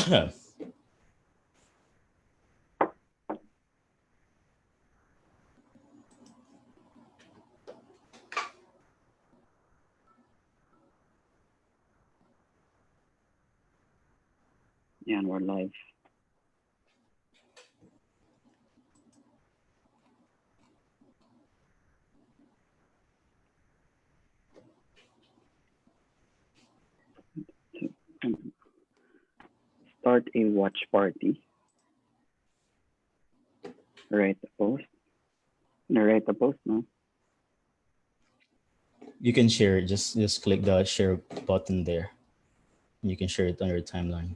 Yeah, and we're live. Start a watch party. Write a post. Write a post, no? You can share it. Just click the share button there. You can share it on your timeline.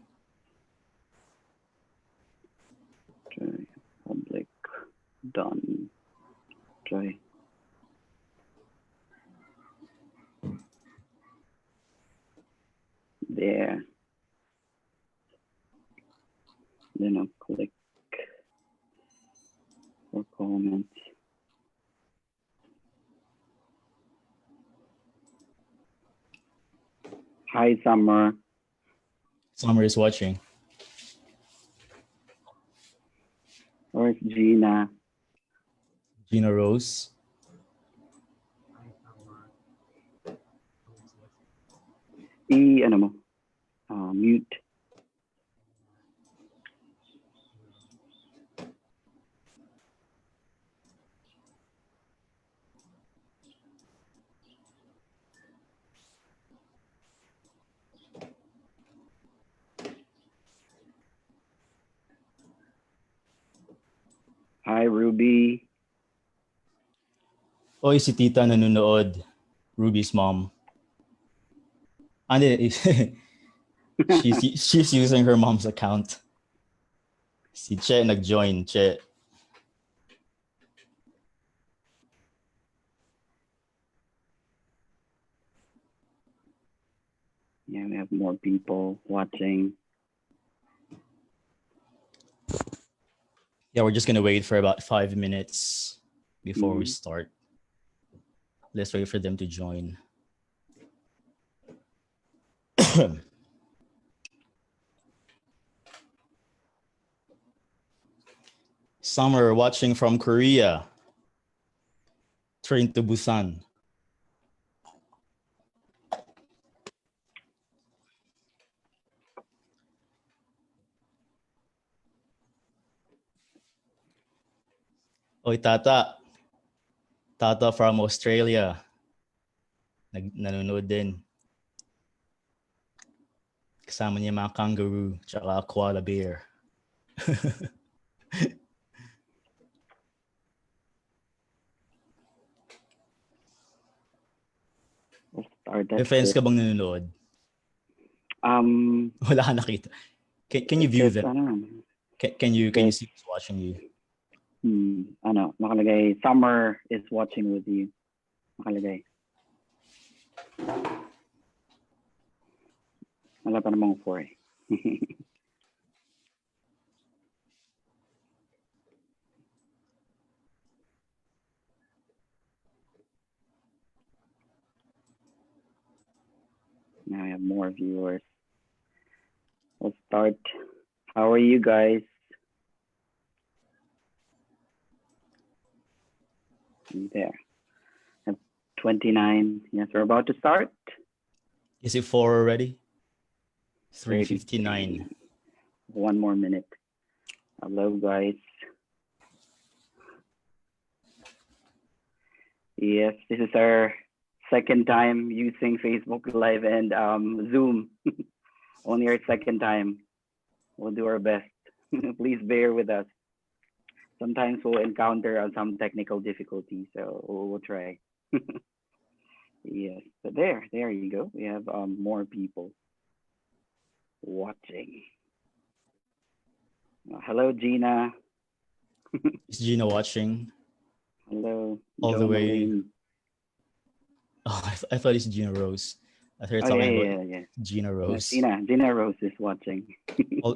Okay, public, done. Okay. There. Then I'll click for comments. Hi, Summer. Summer is watching. Where's Gina? Gina Rose. Ano mo? Mute. Hi, Ruby. Oy, si Tita nanonood. Ruby's mom. She's using her mom's account. Si Che nag-join. Che. Yeah, we have more people watching. Yeah, we're just gonna wait for about 5 minutes before we start. Let's wait for them to join. Summer watching from Korea. Train to Busan. Oy, Tata. Tata from Australia. Nanonood din. Kasama niya mga kangaroo tsaka koala bear. May friends ka bang nanonood? Wala ka nakita. Can you view them? Can you see who's watching you? Nakalagay, Summer is watching with you. Nakalagay. Wala pa namang 4 eh. Now I have more viewers. We'll start. How are you guys? There. I have 29. Yes, we're about to start. Is it 4 already? 3:59. 1 more minute. Hello, guys. Yes, this is our second time using Facebook Live and Zoom. Only our second time. We'll do our best. Please bear with us. Sometimes we'll encounter some technical difficulties, so we'll try. Yes, but there you go. We have more people watching. Hello, Gina. Is Gina watching? Hello. All the way. Oh, I thought it's Gina Rose. I heard talking about Gina Rose. Yeah, Gina Rose is watching.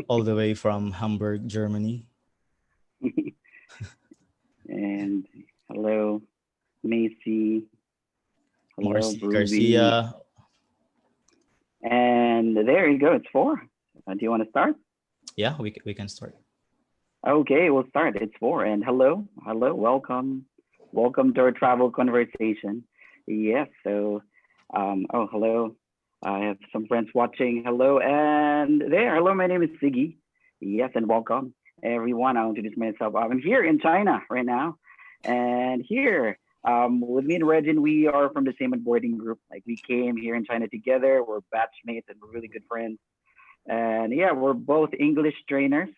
all the way from Hamburg, Germany. And hello, Macy. Hello, Marcy Ruby. Garcia. And there you go. It's 4. Do you want to start? Yeah, we can start. Okay, we'll start. It's 4. And hello, welcome to our travel conversation. Yes, so, hello. I have some friends watching. Hello, and there. Hello, my name is Siggy. Yes, and welcome, everyone. I'll introduce myself. I'm here in China right now. And here, with me and Regin, we are from the same boarding group. Like, we came here in China together. We're batchmates and we're really good friends. And yeah, we're both English trainers.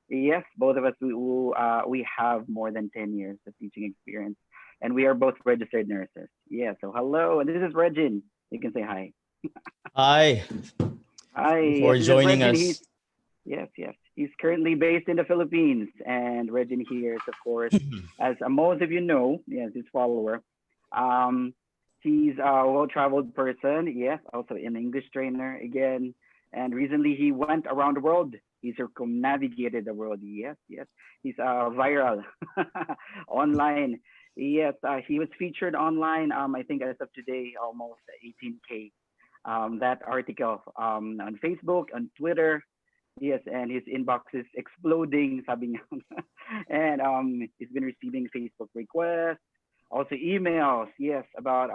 Yes, both of us we have more than 10 years of teaching experience, and we are both registered nurses. Yeah. So hello, and this is Regin. You can say hi. Hi, Hi. Yes, for this is joining Regin. He's us. yes. He's currently based in the Philippines, and Regin here is, of course, as most of you know, yes, his follower. Um, he's a well-traveled person. Yes, also an English trainer again. And recently he went around the world. He circumnavigated the world. Yes. He's viral online. Yes, he was featured online. I think as of today, almost 18K. That article on Facebook, on Twitter. Yes, and his inbox is exploding, sabi niya. And he's been receiving Facebook requests, also emails, yes, about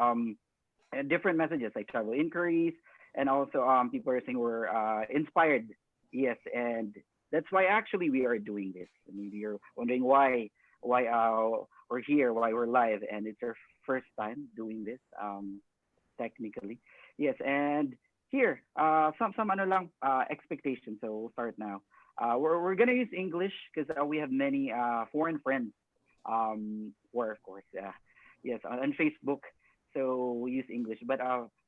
different messages like travel inquiries, and also people are saying we're inspired. Yes, and that's why actually we are doing this. Maybe you're wondering why we're here, why we're live, and it's our first time doing this. Technically. Yes, and here, some ano lang, expectations. So we'll start now. We're gonna use English because we have many foreign friends. Or of course, yes, on Facebook. So we use English, but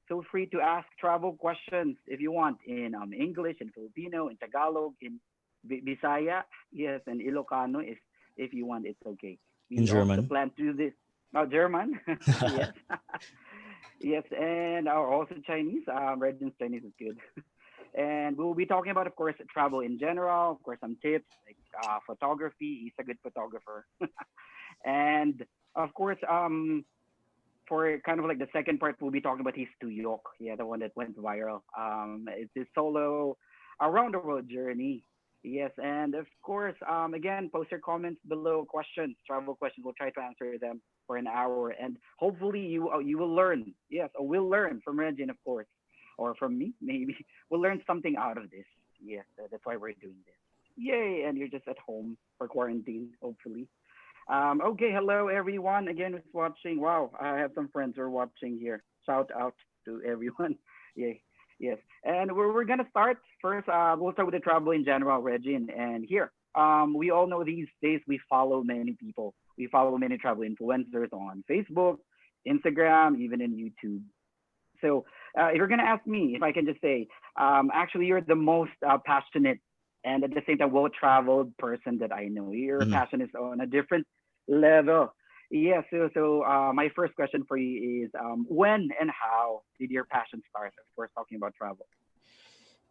feel free to ask travel questions if you want in English, in Filipino, in Tagalog, in Bisaya, yes, and Ilocano. If you want, it's okay. In We also German. plan to do this. German, yes. Yes, and also Chinese. Regin's Chinese is good. And we'll be talking about, of course, travel in general, of course, some tips like photography. He's a good photographer. And of course, for kind of like the second part, we'll be talking about his Tuyok. Yeah, the one that went viral. It's his solo around the world journey. Yes, and of course, again, post your comments below, questions, travel questions. We'll try to answer them for an hour, and hopefully you will learn. Yes, or we'll learn from Regin, of course, or from me, maybe. We'll learn something out of this. Yes, that's why we're doing this. Yay! And you're just at home for quarantine, hopefully. Okay, hello everyone. Again, who's watching? Wow, I have some friends who are watching here. Shout out to everyone. Yay. Yes, and we're gonna start first. We'll start with the travel in general, Regine. And here, we all know these days we follow many people. We follow many travel influencers on Facebook, Instagram, even in YouTube. So if you're gonna ask me, if I can just say, actually, you're the most passionate and at the same time well-traveled person that I know. Your Mhm. passion is on a different level. Yeah. So my first question for you is, when and how did your passion start? Of course, talking about travel.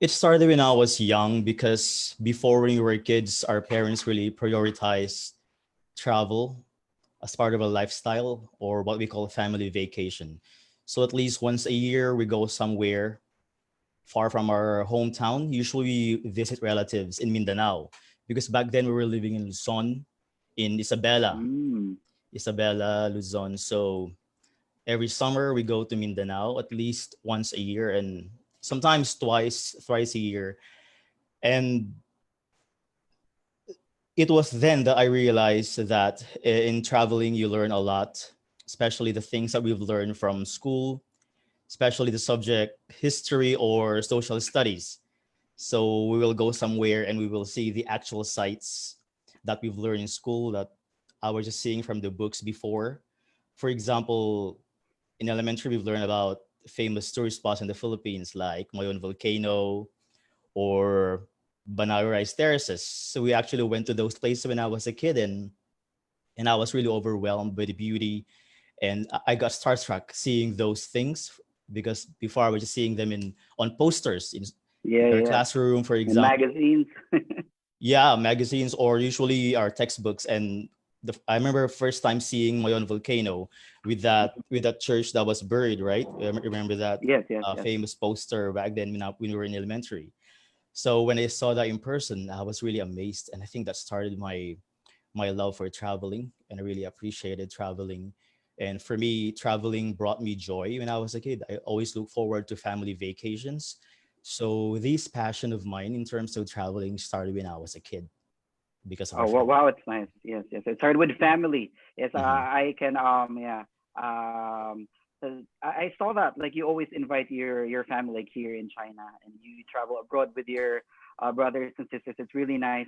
It started when I was young because before when we were kids, our parents really prioritized travel as part of a lifestyle or what we call a family vacation. So at least once a year, we go somewhere far from our hometown. Usually we visit relatives in Mindanao because back then we were living in Luzon, in Mm. Isabela, Luzon. So every summer we go to Mindanao at least once a year and sometimes thrice a year. And it was then that I realized that in traveling you learn a lot, especially the things that we've learned from school, especially the subject history or social studies. So we will go somewhere and we will see the actual sites that we've learned in school that I was just seeing from the books before. For example, in elementary, we've learned about famous tourist spots in the Philippines like Mayon Volcano or Banawe Rice Terraces. So we actually went to those places when I was a kid and I was really overwhelmed by the beauty. And I got starstruck seeing those things because before I was just seeing them in on posters in Yeah, our yeah. classroom, for In example. magazines. Yeah, magazines or usually our textbooks. And I remember first time seeing Mayon Volcano with that church that was buried, right? Remember that Yes, yes, yes. famous poster back then when we were in elementary. So when I saw that in person, I was really amazed, and I think that started my love for traveling, and I really appreciated traveling. And for me, traveling brought me joy when I was a kid. I always look forward to family vacations. So this passion of mine in terms of traveling started when I was a kid because of Oh, our wow, family. wow, it's nice. Yes, yes. It started with family. Yes, Mhm. I can, yeah. Um, 'Cause I saw that, like, you always invite your family, like here in China, and you travel abroad with your brothers and sisters. It's really nice.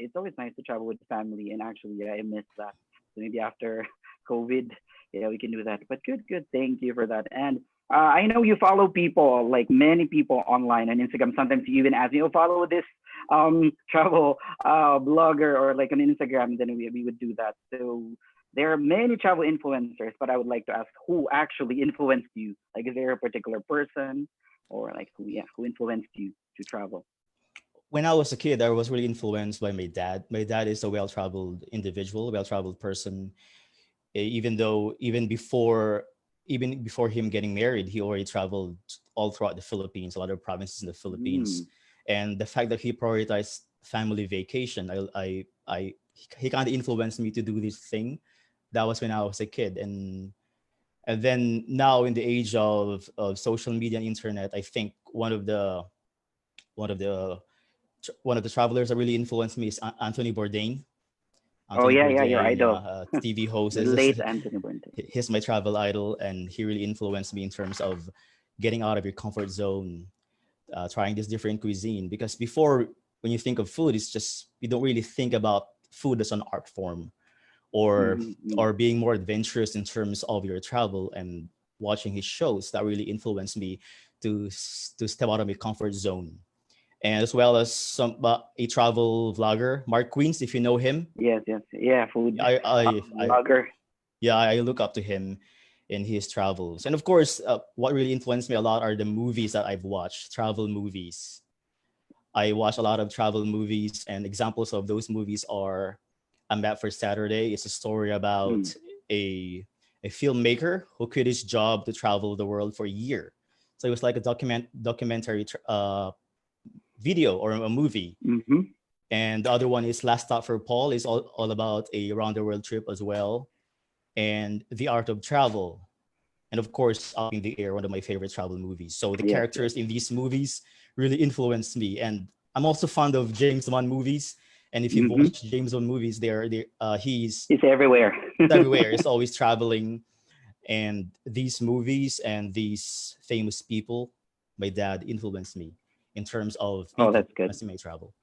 It's always nice to travel with family, and actually, yeah, I miss that. So maybe after COVID, yeah, we can do that. But good, good. Thank you for that. And I know you follow people, like many people online on Instagram. Sometimes you even ask me, "Oh, follow this travel blogger or like on Instagram," then we would do that. So there are many travel influencers, but I would like to ask who actually influenced you? Like, is there a particular person or like who, yeah, who influenced you to travel? When I was a kid, I was really influenced by my dad. My dad is a well-traveled individual, well-traveled person. Even though even before him getting married, he already traveled all throughout the Philippines, a lot of provinces in the Mm. Philippines. And the fact that he prioritized family vacation, he kind of influenced me to do this thing. That was when I was a kid, and then now in the age of social media and internet, I think one of the one of the travelers that really influenced me is Anthony Bourdain. Oh Anthony yeah, yeah, your Bourdain, idol, TV host, the late Anthony Bourdain. he's my travel idol, and he really influenced me in terms of getting out of your comfort zone, trying this different cuisine. Because before, when you think of food, it's just you don't really think about food as an art form, or Mm-hmm. or being more adventurous in terms of your travel. And watching his shows that really influenced me to step out of my comfort zone, and as well as a travel vlogger, Mark Queens, if you know him. Yes, yes, yeah, food I blogger. yeah, I look up to him in his travels. And of course, what really influenced me a lot are the movies that I've watched, travel movies. I watch a lot of travel movies, and examples of those movies are A Map for Saturday. It's a story Mm. about a a filmmaker who quit his job to travel the world for a year. So it was like a documentary video or a movie. Mm-hmm. And the other one is Last Stop for Paul. Is all about a round the world trip as well, and The Art of Travel, and of course Up in the Air, one of my favorite travel movies. So the Yes, yes. characters in these movies really influenced me, and I'm also fond of James Bond movies. And if you've Mm-hmm. watched James Bond movies, It's everywhere. he's everywhere. He's always traveling, and these movies and these famous people, my dad influenced me in terms of Oh, people that's good. influencing my travel.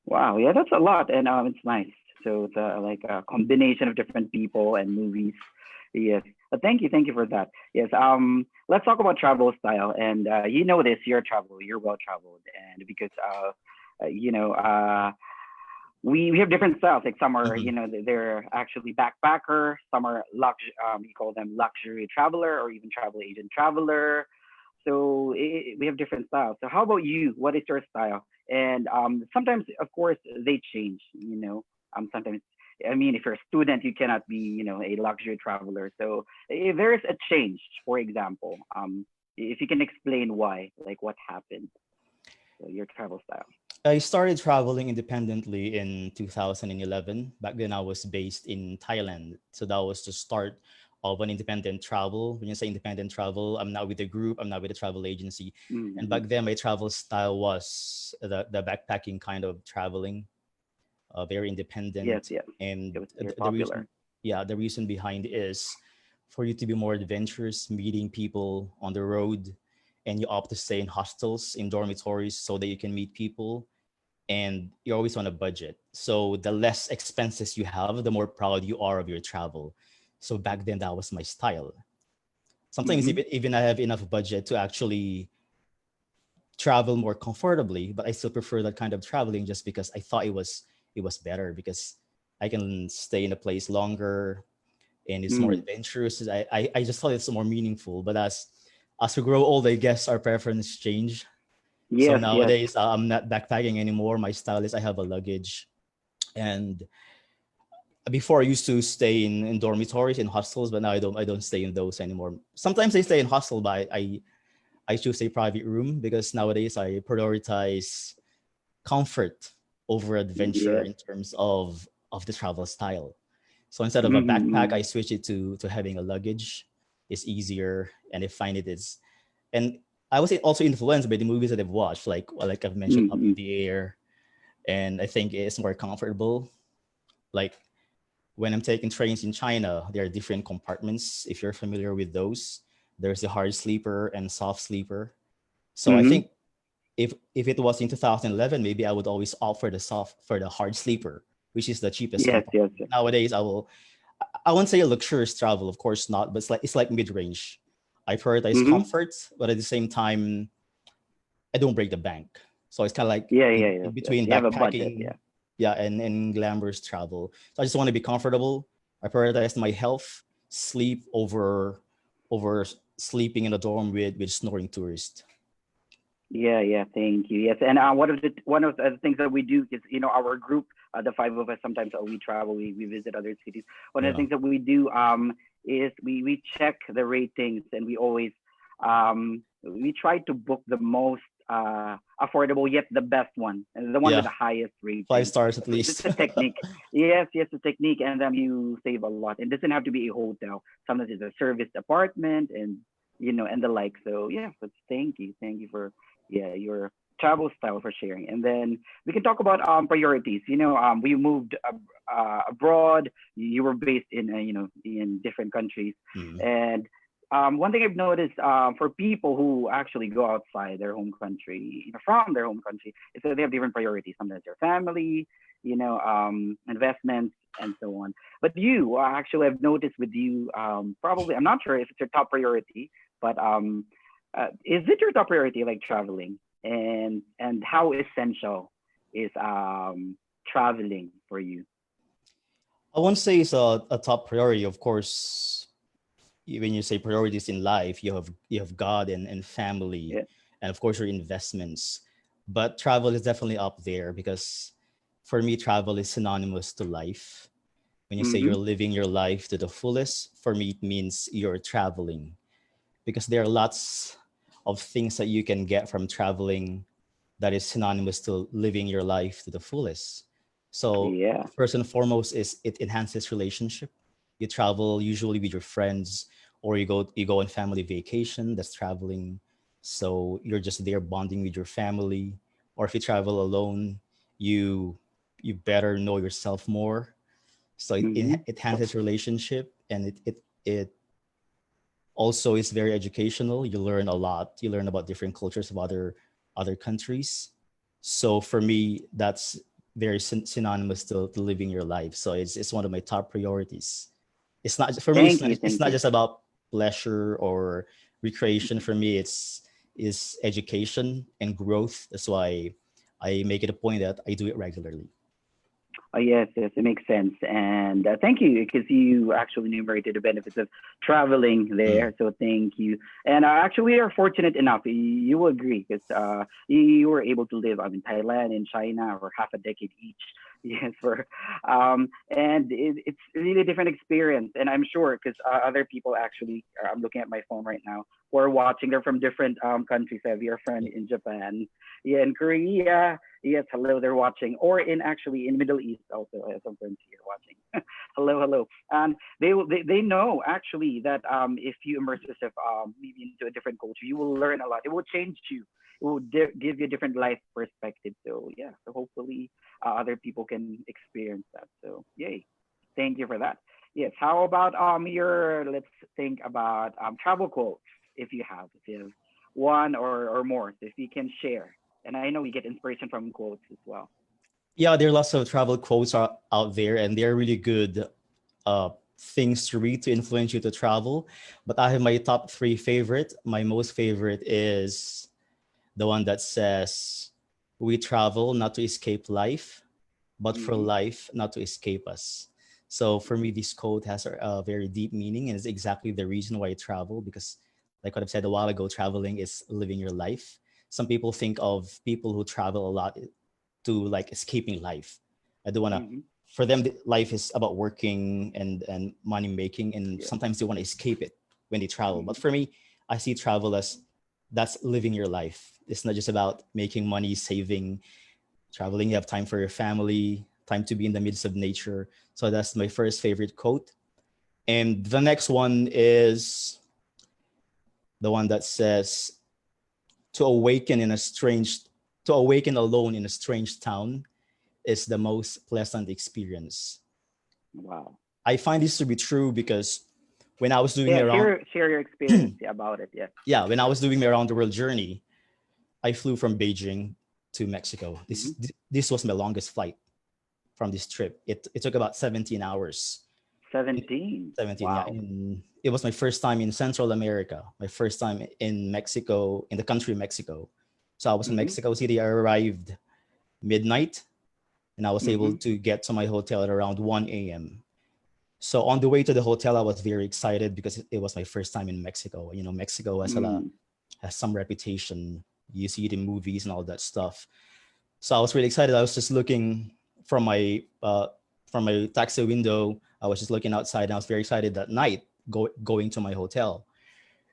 Wow, yeah, that's a lot, and it's nice. So it's like a combination of different people and movies. Yes, thank you for that. Yes, let's talk about travel style. And you know this, you're a traveler, you're well traveled, and because you know, we have different styles. Like some are, Mhm. they're actually backpacker. Some are we call them luxury traveler or even travel agent traveler. So we have different styles. So how about you? What is your style? And sometimes, of course, they change. Sometimes, I mean, if you're a student, you cannot be, a luxury traveler. So if there is a change, for example, if you can explain why, like what happened, so your travel style. I started traveling independently in 2011. Back then, I was based in Thailand. So that was the start of an independent travel. When you say independent travel, I'm not with a group, I'm not with a travel agency. And Mm-hmm. back then, my travel style was the backpacking kind of traveling, very Yes, independent. yes, it And was very the reason, popular. yeah, the reason behind is for you to be more adventurous, meeting people on the road, and you opt to stay in hostels, in dormitories, so that you can meet people, and you're always on a budget. So the less expenses you have, the more proud you are of your travel. So back then, that was my style. Sometimes Mm-hmm. even I have enough budget to actually travel more comfortably, but I still prefer that kind of traveling just because I thought it was better because I can stay in a place longer and it's more Mm. adventurous. I just thought it's more meaningful. But as we grow old, I guess our preference change. So Yes, yes. nowadays, I'm not backpacking anymore. My style is I have a luggage. And before I used to stay in dormitories, in hostels, but now I don't stay in those anymore. Sometimes I stay in hostel, but I choose a private room because nowadays I prioritize comfort over adventure Yes. in terms of the travel style. So instead of a backpack, Mm-hmm. I switch it to having a luggage. It's easier, and I find it is, and I was also influenced by the movies that I've watched, like I've mentioned, Up Mm-hmm. in the Air, and I think it's more comfortable. Like when I'm taking trains in China, there are different compartments. If you're familiar with those, there's a hard sleeper and soft sleeper. So I Mm-hmm. think if it was in 2011, maybe I would always opt for the hard sleeper, which is the cheapest Yes, compartment. yes, yes. Nowadays, I won't say a luxurious travel, of course not, but it's like mid range. I prioritize Mm-hmm. comfort, but at the same time, I don't break the bank. So it's kind of like Yeah, yeah, in yes, yes. between You have a budget, backpacking, yeah. yeah, and glamorous travel. So I just want to be comfortable. I prioritize my health, sleep over sleeping in a dorm with snoring tourists. Yeah, yeah, thank you. Yes, and one of the things that we do is, our group, the five of us, sometimes we travel, we visit other cities. One of the Yeah, things that we do is we check the ratings, and we try to book the most affordable yet the best one, and the one with yeah, the highest five rating. stars at So that's least. a technique. Yes, yes, a technique, and then you save a lot. It doesn't have to be a hotel. Sometimes it's a serviced apartment, and and the like. So yeah, but thank you for your travel style for sharing. And then we can talk about priorities. We moved abroad. You were based in in different countries, Mm, and one thing I've noticed for people who actually go outside their home country, from their home country, is that they have different priorities. Sometimes their family, investments, and so on. But you actually, I've noticed with you, probably, I'm not sure if it's your top priority, but is it your top priority, like traveling, and how essential is traveling for you? I won't say it's a top priority. Of course, when you say priorities in life, you have God and family, Yeah. and of course your investments. But travel is definitely up there because for me, travel is synonymous to life. When you say Mm-hmm. you're living your life to the fullest, for me it means you're traveling because there are lots of things that you can get from traveling that is synonymous to living your life to the fullest. So Yeah. first and foremost is it enhances relationship. You travel usually with your friends, or you go on family vacation, that's traveling. So you're just there bonding with your family. Or if you travel alone, you you better know yourself more. So Mm-hmm. it enhances relationship, and it also is very educational. You learn a lot. You learn about different cultures of other countries. So for me, that's very synonymous to living your life. So it's one of my top priorities. It's not for me. Thank you. It's Thank not you. just about pleasure or recreation. For me, it's is education and growth. That's why I make it a point that I do it regularly. Oh, yes, yes, it makes sense. And thank you, because you actually enumerated the benefits of traveling Mm. there. So thank you. And actually, we are fortunate enough. You will agree, because you were able to live in Thailand and China for half a decade each. Yes, and it's really a different experience. And I'm sure, because other people actually, I'm looking at my phone right now, who are watching. They're from different countries. I have your friend in Japan, yeah, in Korea. Yes, hello, they're watching. Or in actually in Middle East also, I have some friends here watching. Hello, hello. And they know actually that if you immerse yourself maybe into a different culture, you will learn a lot. It will change you. It will give you a different life perspective. So yeah, so hopefully other people can experience that. So yay, thank you for that. Yes. How about your? Let's think about travel quotes, if you have one or more, so if you can share. And I know we get inspiration from quotes as well. Yeah, there are lots of travel quotes out there, and they're really good things to read to influence you to travel. But I have my top three favorite. My most favorite is the one that says, "We travel not to escape life, but for Mm-hmm. life not to escape us." So for me, this quote has a very deep meaning, and is exactly the reason why I travel. Because, like what I've said a while ago, traveling is living your life. Some people think of people who travel a lot to like escaping life. I don't want to. Mm-hmm. For them, life is about working and money making, and Yeah. sometimes they want to escape it when they travel. Mm-hmm. But for me, I see travel as that's living your life. It's not just about making money, saving, traveling. You have time for your family, time to be in the midst of nature. So that's my first favorite quote. And the next one is the one that says, to awaken in a strange, to awaken alone in a strange town is the most pleasant experience. Wow. I find this to be true because when I was doing my Yeah, around, share your experience about it. Yeah. yeah, when I was doing my around the world journey, I flew from Beijing to Mexico. Hmm. This was my longest flight from this trip. It took about 17 hours. 17. 17, yeah. Wow. It was my first time in Central America, my first time in Mexico, in the country Mexico. So I was in Hmm. Mexico City. I arrived midnight and I was able Hmm. to get to my hotel at around 1 a.m. So on the way to the hotel, I was very excited because it was my first time in Mexico. You know, Mexico Mm. has some reputation. You see it in movies and all that stuff. So I was really excited. I was just looking from from my taxi window. I was just looking outside, and I was very excited that night going to my hotel.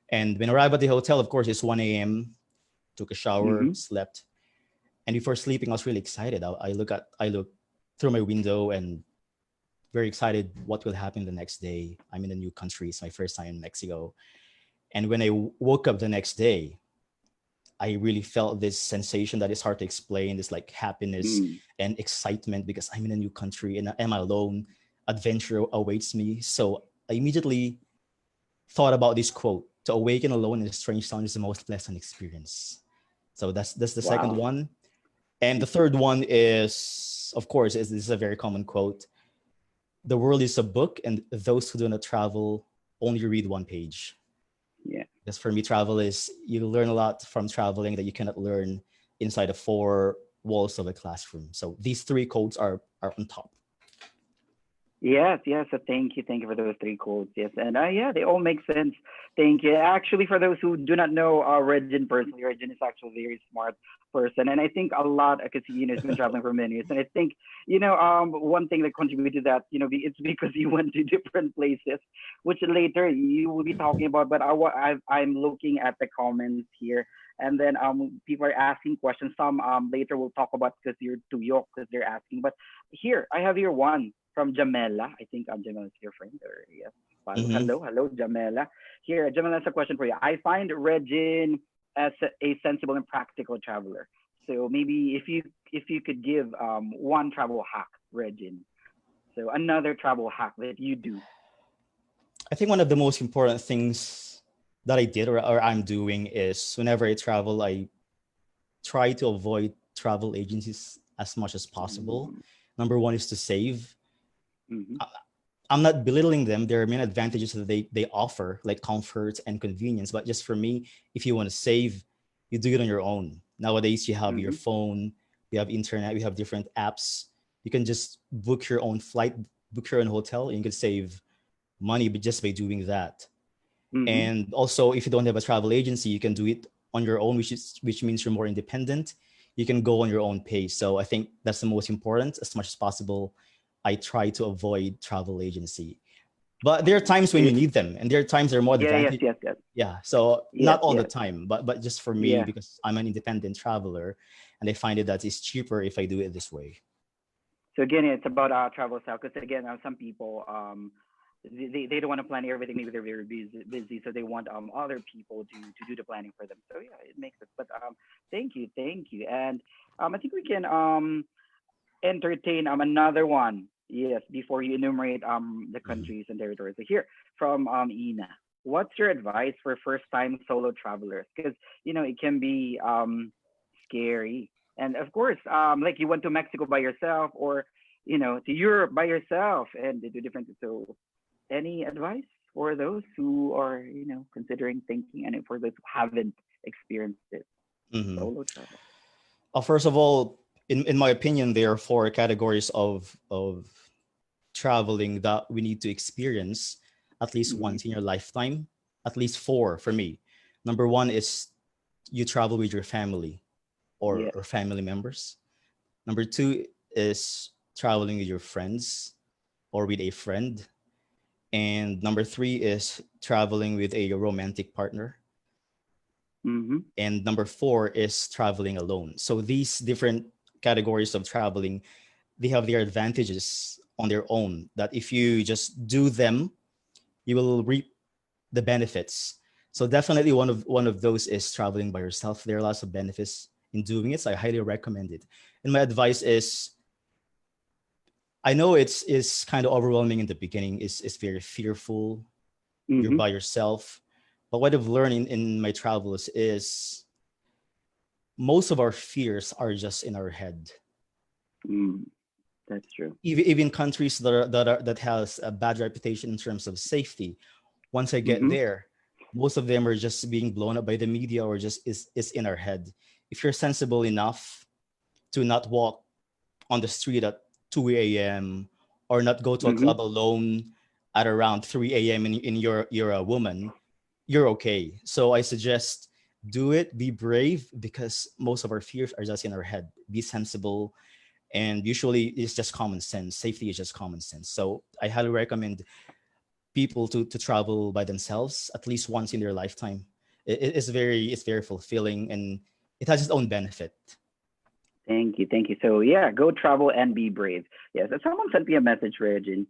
And when I arrived at the hotel, of course, it's 1 a.m. Took a shower, Hmm. slept, and before sleeping, I was really excited. I look through my window and very excited what will happen the next day. I'm in a new country. It's my first time in Mexico. And when I woke up the next day, I really felt this sensation that is hard to explain, this like happiness Mm. and excitement because I'm in a new country and am I alone? Adventure awaits me. So I immediately thought about this quote: "To awaken alone in a strange town is the most pleasant experience." So that's the second Wow. one, and the third one is, of course, this is a very common quote: "The world is a book, and those who do not travel only read one page." Yeah. Because for me, travel is, you learn a lot from traveling that you cannot learn inside the four walls of a classroom. So these three codes are on top. Yes, yes. So thank you for those three quotes. Yes, and yeah, they all make sense. Thank you. Actually, for those who do not know Regin personally, Regin is actually a very smart person, and I think a lot because he's been traveling for many years, and I think one thing that contributed to that it's because he went to different places, which later you will be talking about. But I'm looking at the comments here, and then people are asking questions. Some later we'll talk about because you're too young because they're asking, but here I have here one from Jamela. I think Jamela is your friend, or yes. Hmm. Hello, Jamela. Here, Jamela has a question for you. I find Regin as a sensible and practical traveler. So maybe if you could give one travel hack, Regin. So another travel hack that you do. I think one of the most important things that I did or I'm doing is whenever I travel, I try to avoid travel agencies as much as possible. Mm-hmm. Number one is to save. Mm-hmm. I'm not belittling them. There are many advantages that they offer, like comfort and convenience. But just for me, if you want to save, you do it on your own. Nowadays, you have your Mm-hmm. phone, you have internet, you have different apps. You can just book your own flight, book your own hotel, and you can save money just by doing that. Mm-hmm. And also, if you don't have a travel agency, you can do it on your own, which means you're more independent. You can go on your own pace. So I think that's the most important. As much as possible, I try to avoid travel agency. But there are Oh, times so when you need them, and there are times they're more yeah, yes, advantage. yes, yes, Yeah, so yes, not all the yes, time, but just for me yeah. because I'm an independent traveler, and I find it that it's cheaper if I do it this way. So again, it's about travel style because again, some people they don't want to plan everything. Maybe they're very busy, so they want other people to do the planning for them. So yeah, it makes sense. But thank you, and I think we can entertain another one. Yes, before you enumerate the Mhm. countries and territories. So here from Ina, what's your advice for first time solo travelers? Because it can be scary, and of course like you went to Mexico by yourself, or to Europe by yourself, and they do different. So any advice for those who are considering thinking, and for those who haven't experienced this Mhm. solo travel? First of all, in my opinion, there are four categories of traveling that we need to experience at least Mm-hmm. once in your lifetime. At least four for me. Number one is you travel with your family Yes. or family members. Number two is traveling with your friends or with a friend. And number three is traveling with a romantic partner. Mm-hmm. And number four is traveling alone. So these different categories of traveling, they have their advantages on their own, that if you just do them, you will reap the benefits. So definitely one of those is traveling by yourself. There are lots of benefits in doing it. So I highly recommend it. And my advice is, I know it's kind of overwhelming in the beginning. It's very fearful. You're Mm-hmm. by yourself. But what I've learned in my travels is most of our fears are just in our head. Mm, that's true. Even countries that has a bad reputation in terms of safety, once I get Mm-hmm. there, most of them are just being blown up by the media, or just is in our head. If you're sensible enough to not walk on the street at 2 a.m. or not go to a Mm-hmm. club alone at around 3 a.m. in you're a woman, you're okay. So I suggest do it, be brave, because most of our fears are just in our head. Be sensible, and usually it's just common sense. Safety is just common sense. So I highly recommend people to travel by themselves at least once in their lifetime. It's very fulfilling, and it has its own benefit. Thank you. Thank you. So yeah, go travel and be brave. Yes. And someone sent me a message, Regine,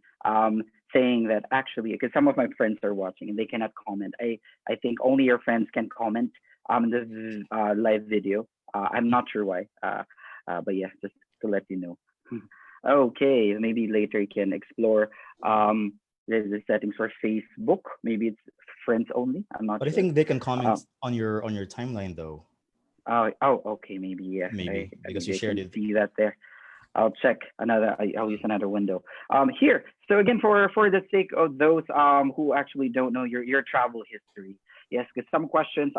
saying that actually, because some of my friends are watching and they cannot comment. I think only your friends can comment this live video. I'm not sure why. But yeah, just to let you know. Okay, maybe later you can explore the settings for Facebook. Maybe it's friends only. I'm not But I sure. think they can Uh, comment on your timeline though, oh, okay, maybe yeah. maybe because you Maybe I shared can it. see that there. I'll check another. I'll use another window. Here. So again, for the sake of those who actually don't know your travel history, yes, because some questions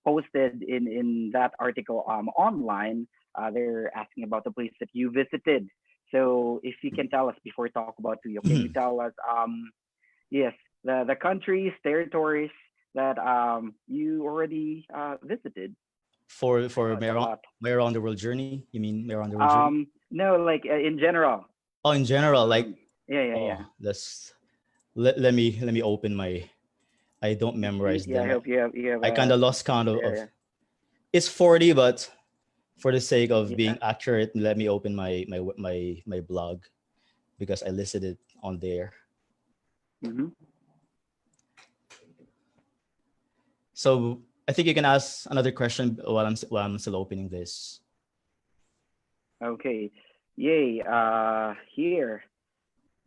posted in that article online, they're asking about the place that you visited. So if you can tell us before we talk about Tuyo, can you tell us yes, the countries, territories that you already visited? For It's a lot. my around the world journey. You mean my around the world journey? No, like in general. Oh, in general, like, Yeah, yeah, yeah. oh, that's let me open my. I don't memorize Yeah, I them. hope you have I kind of lost count piece of. there. It's 40, but for the sake of Yeah. being accurate, let me open my blog, because I listed it on there. Mm-hmm. So I think you can ask another question while I'm still opening this. Okay. Yay. Here.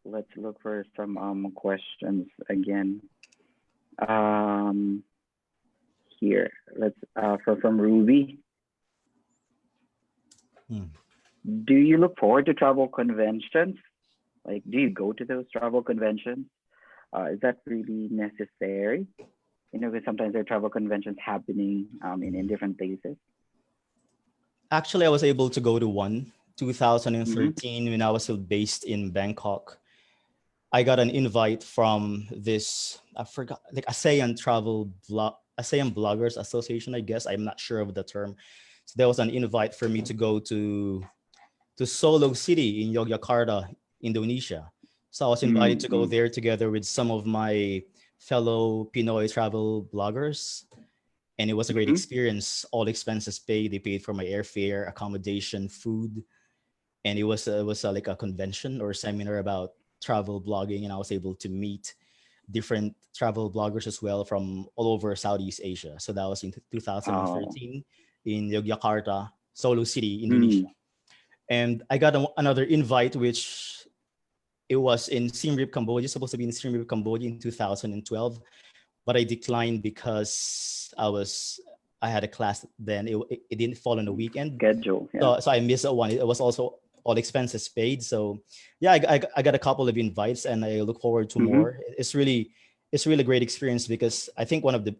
Let's look for some questions again. Um, here. Let's from Ruby. Hmm. Do you look forward to travel conventions? Like, do you go to those travel conventions? Is that really necessary? You know, because sometimes there are travel conventions happening in different places. Actually, I was able to go to one Mm-hmm. 2013 when I was still based in Bangkok. I got an invite from this, I forgot, like ASEAN Bloggers Association, I guess. I'm not sure of the term. So there was an invite for me to go to Solo City in Yogyakarta, Indonesia. So I was invited to go Mm-hmm. there together with some of my fellow Pinoy travel bloggers. And it was a great Mm-hmm. experience. All expenses paid. They paid for my airfare, accommodation, food, and it was like a convention or seminar about travel blogging. And I was able to meet different travel bloggers as well from all over Southeast Asia. So that was in Oh. 2013 in Yogyakarta, Solo City, Indonesia. Mm. And I got another invite, which it was in Siem Reap, Cambodia. Supposed to be in Siem Reap, Cambodia in 2012, but I declined because I had a class then. It didn't fall on the weekend, Schedule. Yeah. so I missed that one. It was also all expenses paid. So yeah, I got a couple of invites, and I look forward to Mm-hmm. more. It's really a great experience, because I think one of the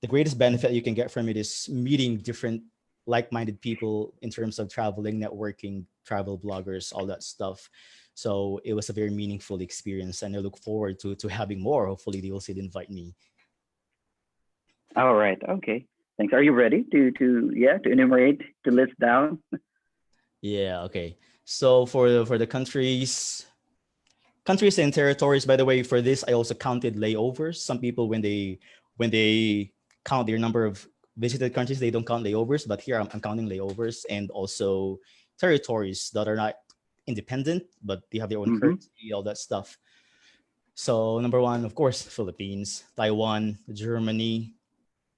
greatest benefit you can get from it is meeting different like-minded people in terms of traveling, networking, travel bloggers, all that stuff. So it was a very meaningful experience, and I look forward to having more. Hopefully they will still invite me. All right. Okay. Thanks. Are you ready to enumerate, to list down? Yeah, okay. So for the countries and territories, by the way, for this I also counted layovers. Some people, when they when they count their number of visited countries, they don't count layovers, but here I'm counting layovers and also territories that are not independent, but they have their own Mm-hmm. currency, all that stuff. So number one, of course, Philippines, Taiwan, Germany,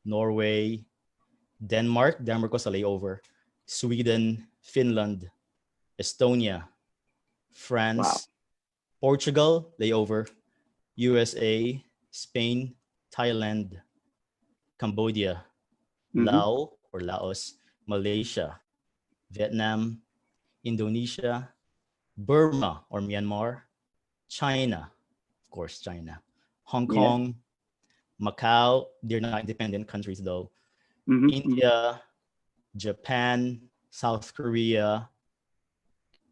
Norway, Denmark. Denmark was a layover. Sweden, Finland, Estonia, Wow. France, Portugal, layover. USA, Spain, Thailand, Cambodia, Mm-hmm. Laos, Malaysia, Vietnam, Indonesia, Burma or Myanmar, China, of course, China, Hong Yeah. Kong, Macau, they're not independent countries though, Mm-hmm. Mm-hmm. India, Japan, South Korea.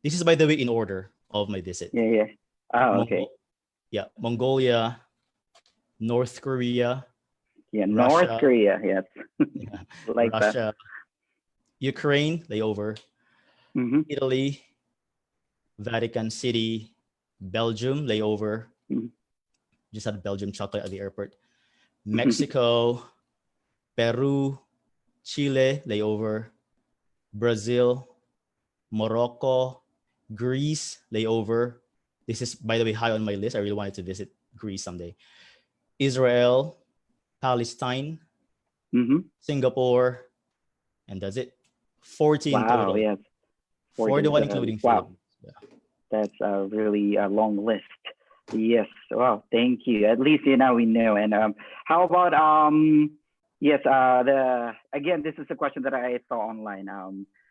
This is, by the way, in order of my visit. Yeah. Yeah. Oh, okay. Mongol- Mongolia, North Korea, Yeah. North Russia, Korea. Yes. yeah, Like that. Russia, Ukraine, layover, Mm-hmm. Italy, Vatican City, Belgium, layover. Mm-hmm. Just had Belgium chocolate at the airport. Mexico, Peru, Chile, layover. Brazil, Morocco, Greece, layover. This is, by the way, high on my list. I really wanted to visit Greece someday. Israel, Palestine, Mm-hmm. Singapore, and that's it. 40 in Wow. total. Yes. 41 including Wow. Philippines. Yeah. That's a really long list. Yes. Wow. Thank you. At least now we know. And how about yes, the again, this is a question that I saw online.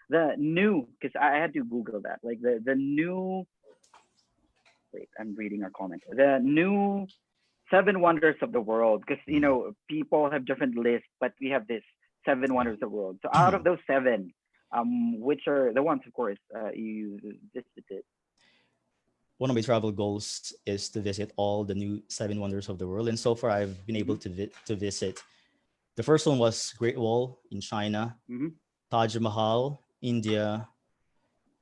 The new, because I had to Google that, like the new. Wait, I'm reading our comment. The new seven wonders of the world, because people have different lists, but we have this seven wonders of the world. So out of those seven, which are the ones, of course, you visited? One of my travel goals is to visit all the new seven wonders of the world. And so far, I've been able Mm-hmm. to visit. The first one was Great Wall in China, Mm-hmm. Taj Mahal, India,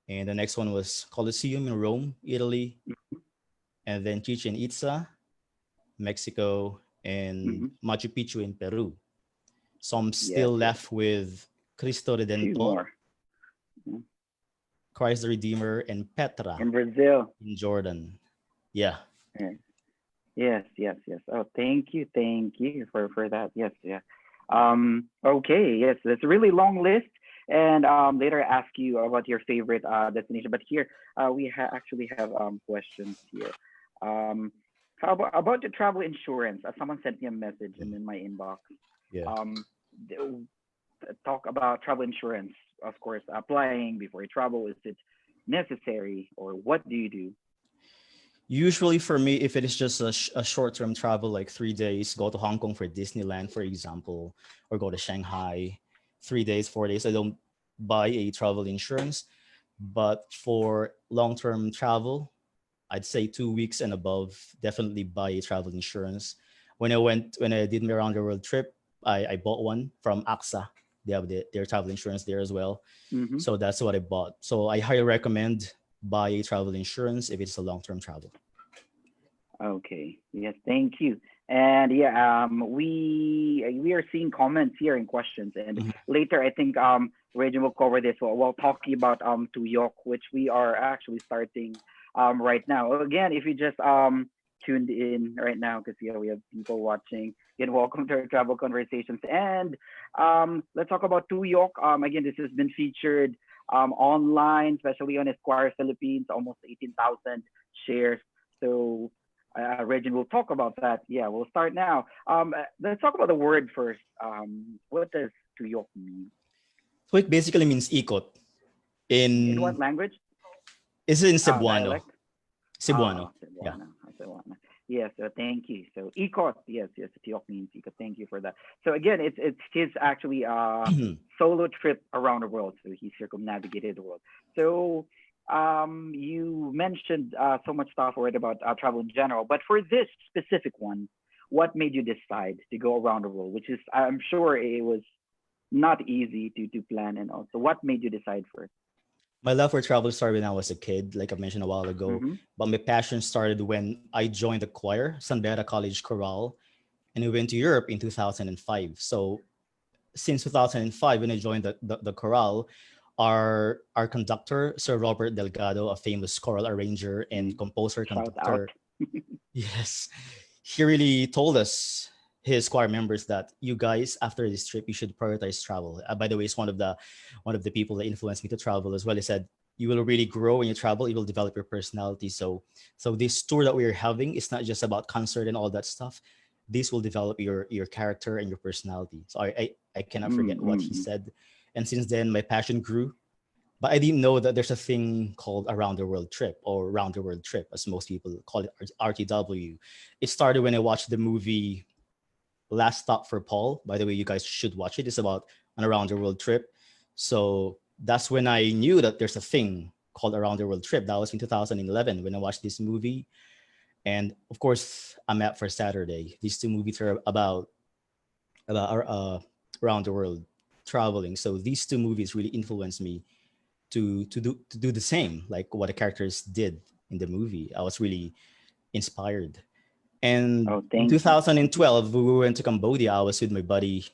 and the next one was Colosseum in Rome, Italy, and then Chichen Itza, Mexico, and Mm-hmm. Machu Picchu in Peru. So I'm Yes, still yes. left with Cristo Two Redentor, more. Mhm. Christ the Redeemer, and Petra In Brazil. in Jordan. Yeah. Yeah. Yes, yes, yes. Oh, thank you for that. Yes, yeah. Okay, yes, that's a really long list, and later ask you about your favorite destination. But here, we actually have questions here. Um, how about the travel insurance? Someone sent me a message in my inbox. Yeah. Um, th- talk about travel insurance. Of course, applying before you travel, is it necessary, or what do you do? Usually for me, if it is just a short-term travel, like 3 days, go to Hong Kong for Disneyland, for example, or go to Shanghai, 3 days, 4 days, I don't buy a travel insurance. But for long-term travel, I'd say 2 weeks and above, definitely buy a travel insurance. When I did my around the world trip, I bought one from AXA. They have their travel insurance there as well. Mm-hmm. So that's what I bought. So I highly recommend buy a travel insurance if it's a long-term travel. Okay. Yes, thank you. And yeah, we are seeing comments here and questions, and Mhm. later I think Reggie will cover this while talking about Tuyok, which we are actually starting right now. Again, if you just tuned in right now, because we have people watching, again, welcome to our travel conversations. And let's talk about Tuyok. Again, this has been featured online, especially on Esquire Philippines, almost 18,000 shares. So Regin will talk about that. Yeah, we'll start now. Let's talk about the word first. What does tuyok mean? So it basically means ikot. In what In language? Is it in Cebuano? Dialect? Cebuano. Yeah. Cebuana. Cebuana. Yes, thank you. So ikot, yes, tuyok means ikot. Thank you for that. So again, it's his actually solo trip around the world. So he circumnavigated the world. So you mentioned so much stuff already about travel in general, but for this specific one, what made you decide to go around the world? Which is, I'm sure it was not easy to plan, and also what made you decide first? My love for travel started when I was a kid, like I mentioned a while ago. Mm-hmm. But my passion started when I joined the choir, San Beda College Chorale. and we went to Europe in 2005. So since 2005, when I joined the chorale, our conductor, Sir Robert Delgado, a famous choral arranger and Mm. composer Shout out. conductor, yes, he really told us, his choir members, that you guys, after this trip, you should prioritize travel. By the way, it's one of the people that influenced me to travel as well. He said, you will really grow when you travel. You will develop your personality. So this tour that we're having is not just about concert and all that stuff. This will develop your character and your personality. So I cannot forget what he Mm. said. And since then, my passion grew. But I didn't know that there's a thing called around the world trip, or round the world trip, as most people call it, RTW. It started when I watched the movie Last Stop for Paul. By the way, you guys should watch it. It's about an around the world trip. So that's when I knew that there's a thing called around the world trip. That was in 2011 when I watched this movie. And of course, A Map for Saturday. These two movies are about around the world traveling. So these two movies really influenced me to do the same, like what the characters did in the movie. I was really inspired. And Oh, in thank you. 2012, we went to Cambodia. I was with my buddy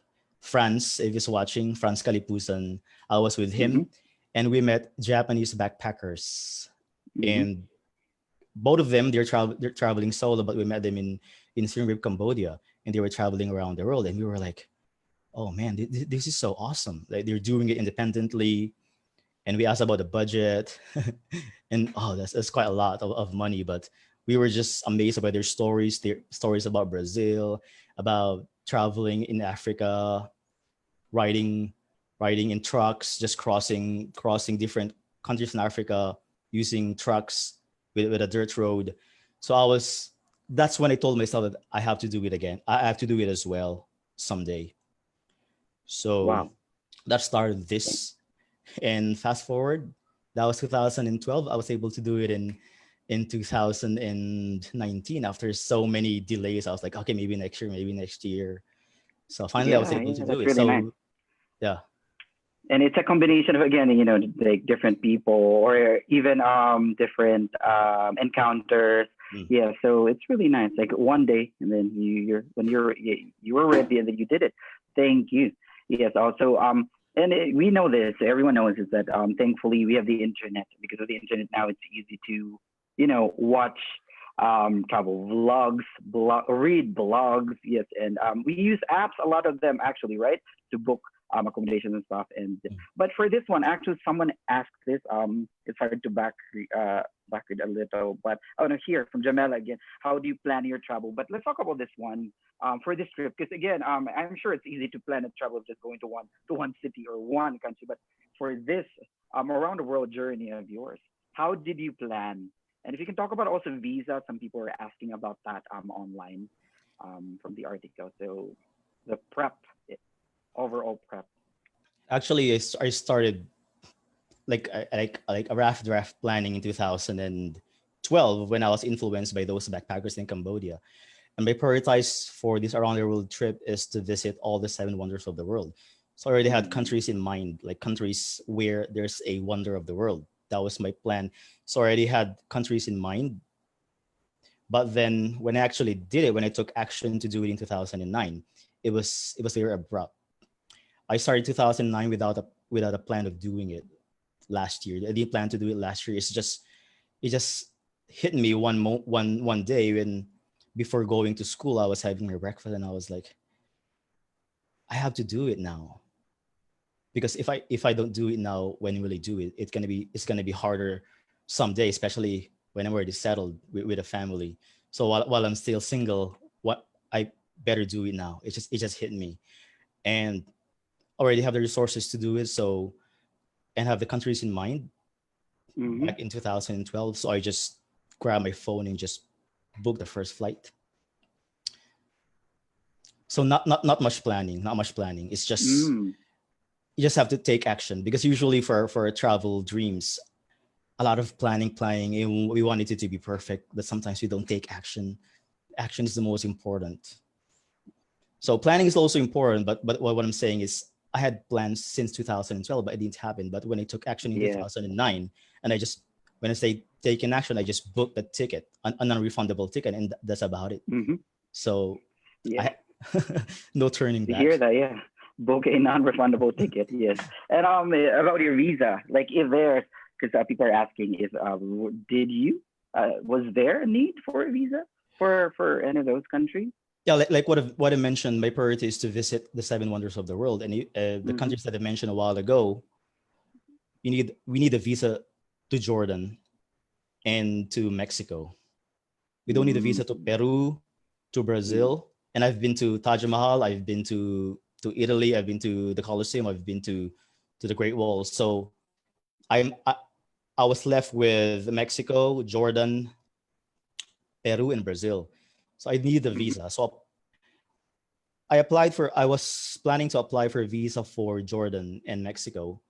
Franz, if he's watching, Franz Kalipusan. I was with Mm-hmm. him, and we met Japanese backpackers. Mm-hmm. And both of them, they're traveling solo, but we met them in Siem Reap, Cambodia, and they were traveling around the world. And we were like, oh man, this is so awesome. Like, they're doing it independently. And we asked about the budget, and oh, that's quite a lot of money. But we were just amazed by their stories about Brazil, about traveling in Africa, riding riding in trucks, just crossing different countries in Africa using trucks with a dirt road. So that's when I told myself that I have to do it again. I have to do it as well someday. So Wow. that started Thank- this. And fast forward, that was 2012. I was able to do it in 2019. After so many delays, I was like, okay, maybe next year. So finally, I was Yeah, able yeah, to do that's it. really nice. So yeah. And it's a combination of, again, like different people, or even different encounters. Mm. Yeah, so it's really nice. Like one day, and then you were ready, and then you did it. Thank you. Yes. Also, we know this. Everyone knows is that thankfully we have the internet. Because of the internet now, it's easy to watch travel vlogs, read blogs. Yes, and we use apps. A lot of them actually, right, to book accommodations and stuff. And Mm. but for this one, actually, someone asked this. It's hard to back it a little, but oh no, here from Jamela again. How do you plan your travel? But let's talk about this one for this trip, because again, I'm sure it's easy to plan a travel of just going to one city or one country, but for this around the world journey of yours, how did you plan? And if you can talk about also visa, some people are asking about that online from the article. So the prep, overall prep. Actually, I started like a rough draft planning in 2012 when I was influenced by those backpackers in Cambodia. And my prioritize for this around the world trip is to visit all the seven wonders of the world. So I already had Mm, countries in mind, like countries where there's a wonder of the world. That was my plan. So I already had countries in mind. But then when I actually did it, when I took action to do it in 2009, it was very abrupt. I started 2009 without a plan of doing it last year. I didn't plan to do it last year. It just hit me one day when, before going to school, I was having my breakfast and I was like, I have to do it now, because if I don't do it now, when will I do it? It's gonna be harder someday, especially when I'm already settled with a family. So while I'm still single, what I better do it now. It just hit me, and already have the resources to do it. So, and have the countries in mind mm-hmm. back in 2012. So I just grabbed my phone and just booked the first flight. So not much planning, not much planning. It's just, Mm, you just have to take action, because usually for travel dreams, a lot of planning, and we want it to be perfect, but sometimes we don't take action. Action is the most important. So planning is also important, but what I'm saying is, I had plans since 2012, but it didn't happen. But when I took action in yes. 2009, and when I say taking action, I just booked a ticket, an unrefundable ticket, and that's about it. Mm-hmm. So I Yes. No turning To hear back. that, yeah. Book a non-refundable ticket, yes. And about your visa, like if there's, because people are asking if did you was there a need for a visa for any of those countries? Yeah, like what I mentioned, my priority is to visit the seven wonders of the world, and the Mm-hmm. countries that I mentioned a while ago. We need a visa to Jordan and to Mexico. We don't need a visa to Mm-hmm. Peru, to Brazil, and I've been to Taj Mahal. I've been to Italy. I've been to the Colosseum. I've been to the Great Wall. So I'm I, I was left with Mexico, Jordan, Peru, and Brazil. So I need a Mm-hmm. visa. So I was planning to apply for a visa for Jordan and Mexico.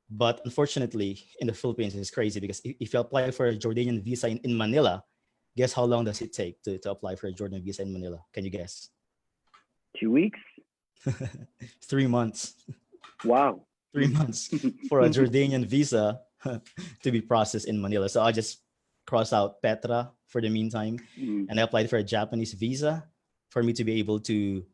But unfortunately, in the Philippines, it's crazy because if you apply for a Jordanian visa in Manila, guess how long does it take to apply for a Jordan visa in Manila? Can you guess? 2 weeks. 3 months. Wow. 3 months for a Jordanian visa to be processed in Manila. So I just cross out Petra for the meantime, Mm. and I applied for a Japanese visa for me to be able to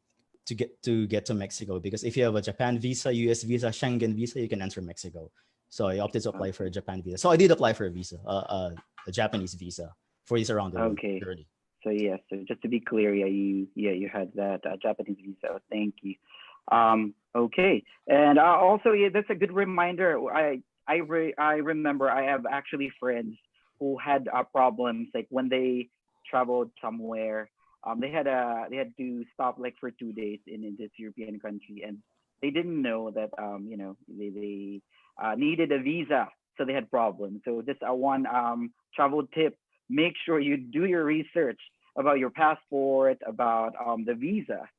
get to Mexico. Because if you have a Japan visa, US visa, Schengen visa, you can enter Mexico. So I opted to apply for a Okay. Japan visa. So I did apply for a visa, a Japanese visa for this around the world Okay. journey. So yeah, so just to be clear, you had that Japanese visa. Thank you. Okay, and also yeah, that's a good reminder. I remember I have actually friends who had problems like when they traveled somewhere. They had to stop like for 2 days in this European country, and they didn't know that they needed a visa, so they had problems. So just one travel tip: make sure you do your research about your passport, about the visa.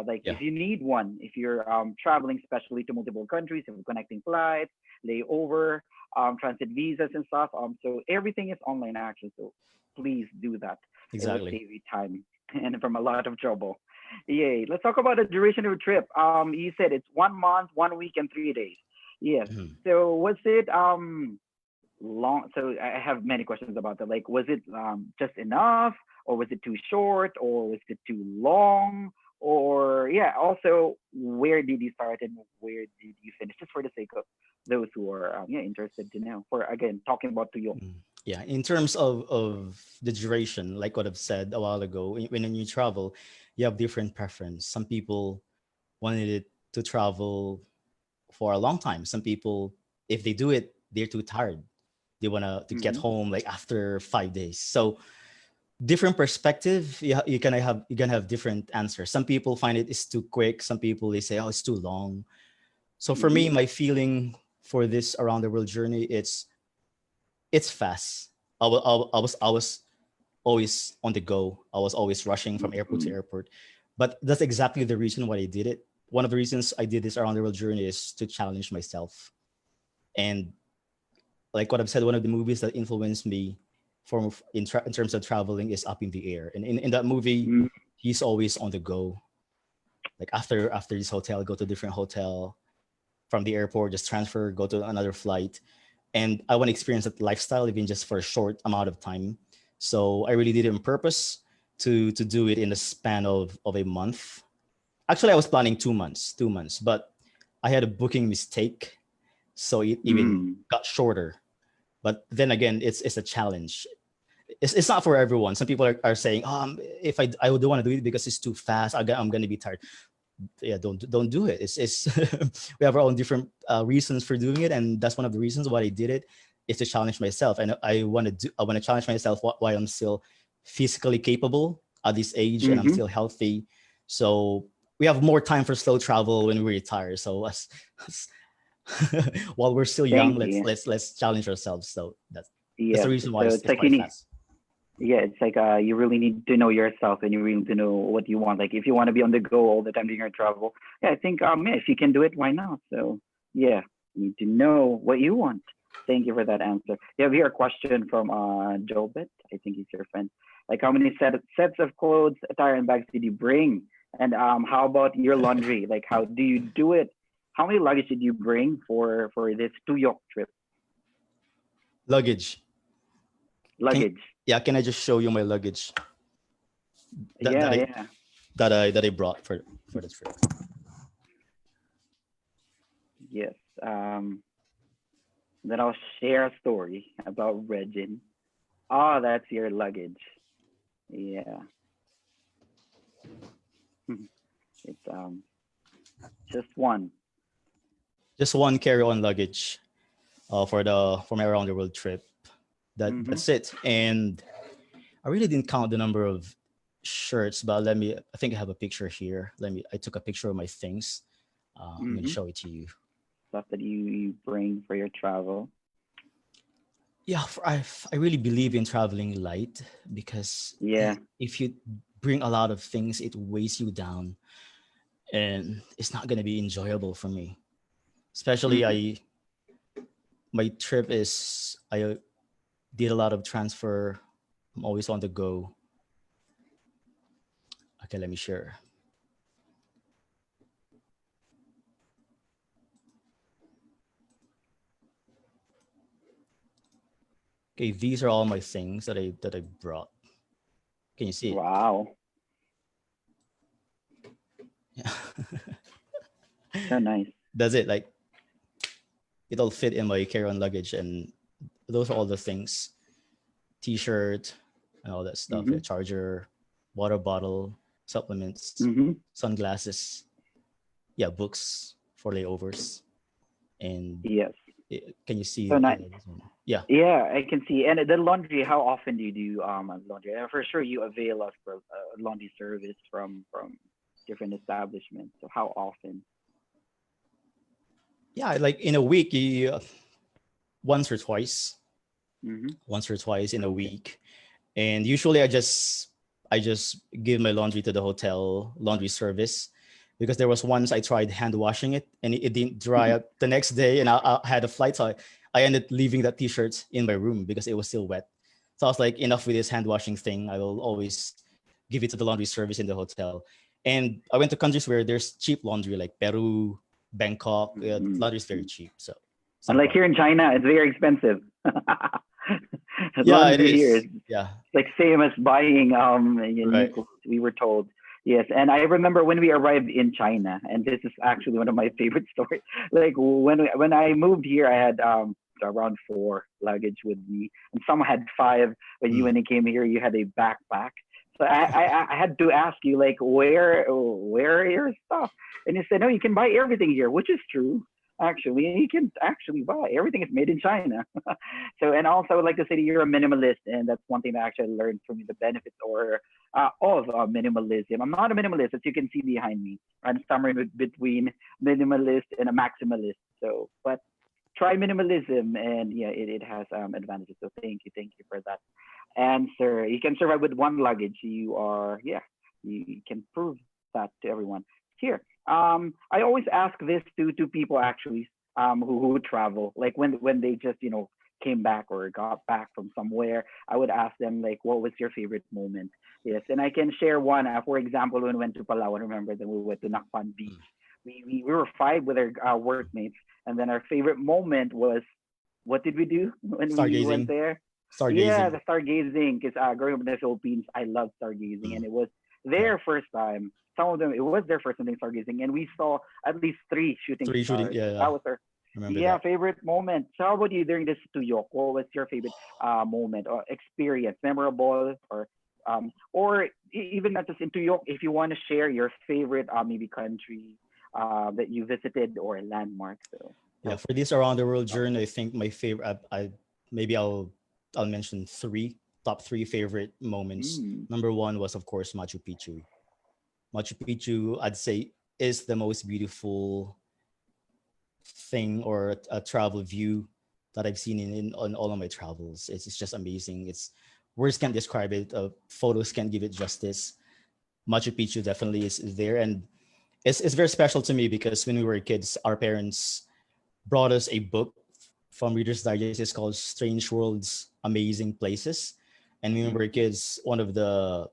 Like Yeah, if you need one, if you're traveling, especially to multiple countries, if you're connecting flights, layover, transit visas and stuff. So everything is online actually. So please do that. It would exactly. save you time and from a lot of trouble. Yay. Let's talk about the duration of your trip. You said it's 1 month, 1 week, and 3 days. Yes. Mhm. So was it long? So I have many questions about that. Like, was it just enough, or was it too short, or was it too long, or yeah? Also, where did you start and where did you finish? Just for the sake of those who are yeah interested to know. For again, talking about to you. Yeah, in terms of the duration, like what I've said a while ago, when you travel, you have different preference. Some people wanted it to travel for a long time. Some people, if they do it, they're too tired. They want to get Mm-hmm. home like after 5 days. So different perspective. You can have different answers. Some people find it is too quick. Some people they say, oh, it's too long. So for Mm-hmm. me, my feeling for this around the world journey, it's fast. I was always on the go. I was always rushing from airport to Mm-hmm. airport. But that's exactly the reason why I did it. One of the reasons I did this around the world journey is to challenge myself. And like what I've said, one of the movies that influenced me in terms of traveling is Up in the Air. And in that movie, Mm-hmm. he's always on the go. Like after this hotel, go to a different hotel, from the airport, just transfer, go to another flight. And I want to experience that lifestyle even just for a short amount of time. So I really did it on purpose to do it in the span of a month. Actually, I was planning 2 months, 2 months, but I had a booking mistake, so it even Mm-hmm. got shorter. But then again, it's a challenge. It's not for everyone. Some people are saying, if I don't want to do it because it's too fast, I'm gonna be tired. Yeah, don't do it. It's we have our own different reasons for doing it, and that's one of the reasons why I did it, is to challenge myself. And I want to challenge myself while I'm still physically capable at this age and I'm Mm-hmm. still healthy. So we have more time for slow travel when we retire. So while we're still young, Thank you. let's challenge ourselves. So that's the Yes. reason why So it's it's like you quite need. fast. Yeah, it's like you really need to know yourself and you really need to know what you want. Like if you want to be on the go all the time during your travel, yeah, I think yeah, if you can do it, why not? So yeah, you need to know what you want. Thank you for that answer. We have here a question from Jobit. I think he's your friend. Like how many sets of clothes, attire, and bags did you bring? And how about your laundry? Like how do you do it? How many luggage did you bring for this 2 York trip? Luggage. Can Luggage. Yeah, can I just show you my luggage? That Yeah, that I yeah. that I brought for the trip. Yes. Then I'll share a story about Regin. Oh, that's your luggage. Yeah. It's just one. Just one carry-on luggage for my around the world trip. Mm-hmm. That's it. And I really didn't count the number of shirts, but I think I have a picture here. I took a picture of my things. I'm going to Mm-hmm. show it to you. Stuff that you bring for your travel. Yeah, I really believe in traveling light because Yeah. if you bring a lot of things, it weighs you down and it's not going to be enjoyable for me. Especially Mm-hmm. my trip is I did a lot of transfer. I'm always on the go. Okay, let me share. Okay, these are all my things that I brought. Can you see it? Wow. Yeah. So nice. That's it. Like it all fit in my carry-on luggage, and those are all the things: T-shirt and all that stuff. Mm-hmm. Yeah, charger, water bottle, supplements, Mm-hmm. sunglasses. Yeah, books for layovers. And Yes. can you see? So nice. This one? Yeah, Yeah, I can see. And the laundry, how often do you do laundry? For sure, you avail us for laundry service from different establishments. So how often? yeah. Like in a week, once or twice, Mm-hmm. once or twice in a Okay. week. And usually I just give my laundry to the hotel laundry service because there was once I tried hand washing it and it didn't dry up the next day, and I had a flight, so I ended leaving that t-shirt in my room because it was still wet. So I was like, enough with this hand washing thing. I will always give it to the laundry service in the hotel. And I went to countries where there's cheap laundry like Peru, Bangkok. Mm-hmm. Laundry is very cheap, so some Unlike part. here in China, it's very expensive. Yeah, it Laundry here is. is Yeah, like same as buying new right. clothes, we were told. Yes, and I remember when we arrived in China, and this is actually one of my favorite stories. Like when I moved here, I had around four luggage with me, and some had five. But you, Mm. when you came here, you had a backpack. So I had to ask you like where are your stuff? And you said no, you can buy everything here, which is true. Actually, you can actually buy everything is made in China. So, and also, I would like to say that you're a minimalist, and that's one thing that I actually learned from you, the benefits or of minimalism. I'm not a minimalist, as you can see behind me. I'm somewhere between minimalist and a maximalist. So, but try minimalism, and yeah, it has advantages. So, thank you for that answer. You can survive with one luggage. You are, yeah, you can prove that to everyone. Here, I always ask this to people actually who travel, like when they just came back or got back from somewhere. I would ask them like, what was your favorite moment? Yes, and I can share one. For example, when we went to Palawan, remember that we went to Nakpan Beach. Mm. We were five with our workmates, and then our favorite moment was what did we do when we went Stargazing, there? Yeah, stargazing. the stargazing. Because growing up in the Philippines, I love stargazing, Mm. and it was Yeah, their first time. Some of them, it was their first time doing stargazing, and we saw at least three shooting three shooting. stars. Yeah, So yeah. that was our Remember yeah that. favorite moment. So how about you during this to York? What was your favorite moment or experience, memorable or even not just in New York? If you want to share your favorite maybe country that you visited or a landmark, so Yeah, that's for this around the world up journey, to I think my favorite. I maybe I'll mention top three favorite you. moments. Number one was of course Machu Picchu. Machu Picchu, I'd say, is the most beautiful thing or a travel view that I've seen in on all of my travels. It's just amazing. It's words can't describe it. Photos can't give it justice. Machu Picchu definitely is there, and it's very special to me because when we were kids, our parents brought us a book from Reader's Digest. It's called Strange Worlds, Amazing Places. And when we were Mm-hmm. kids, one of the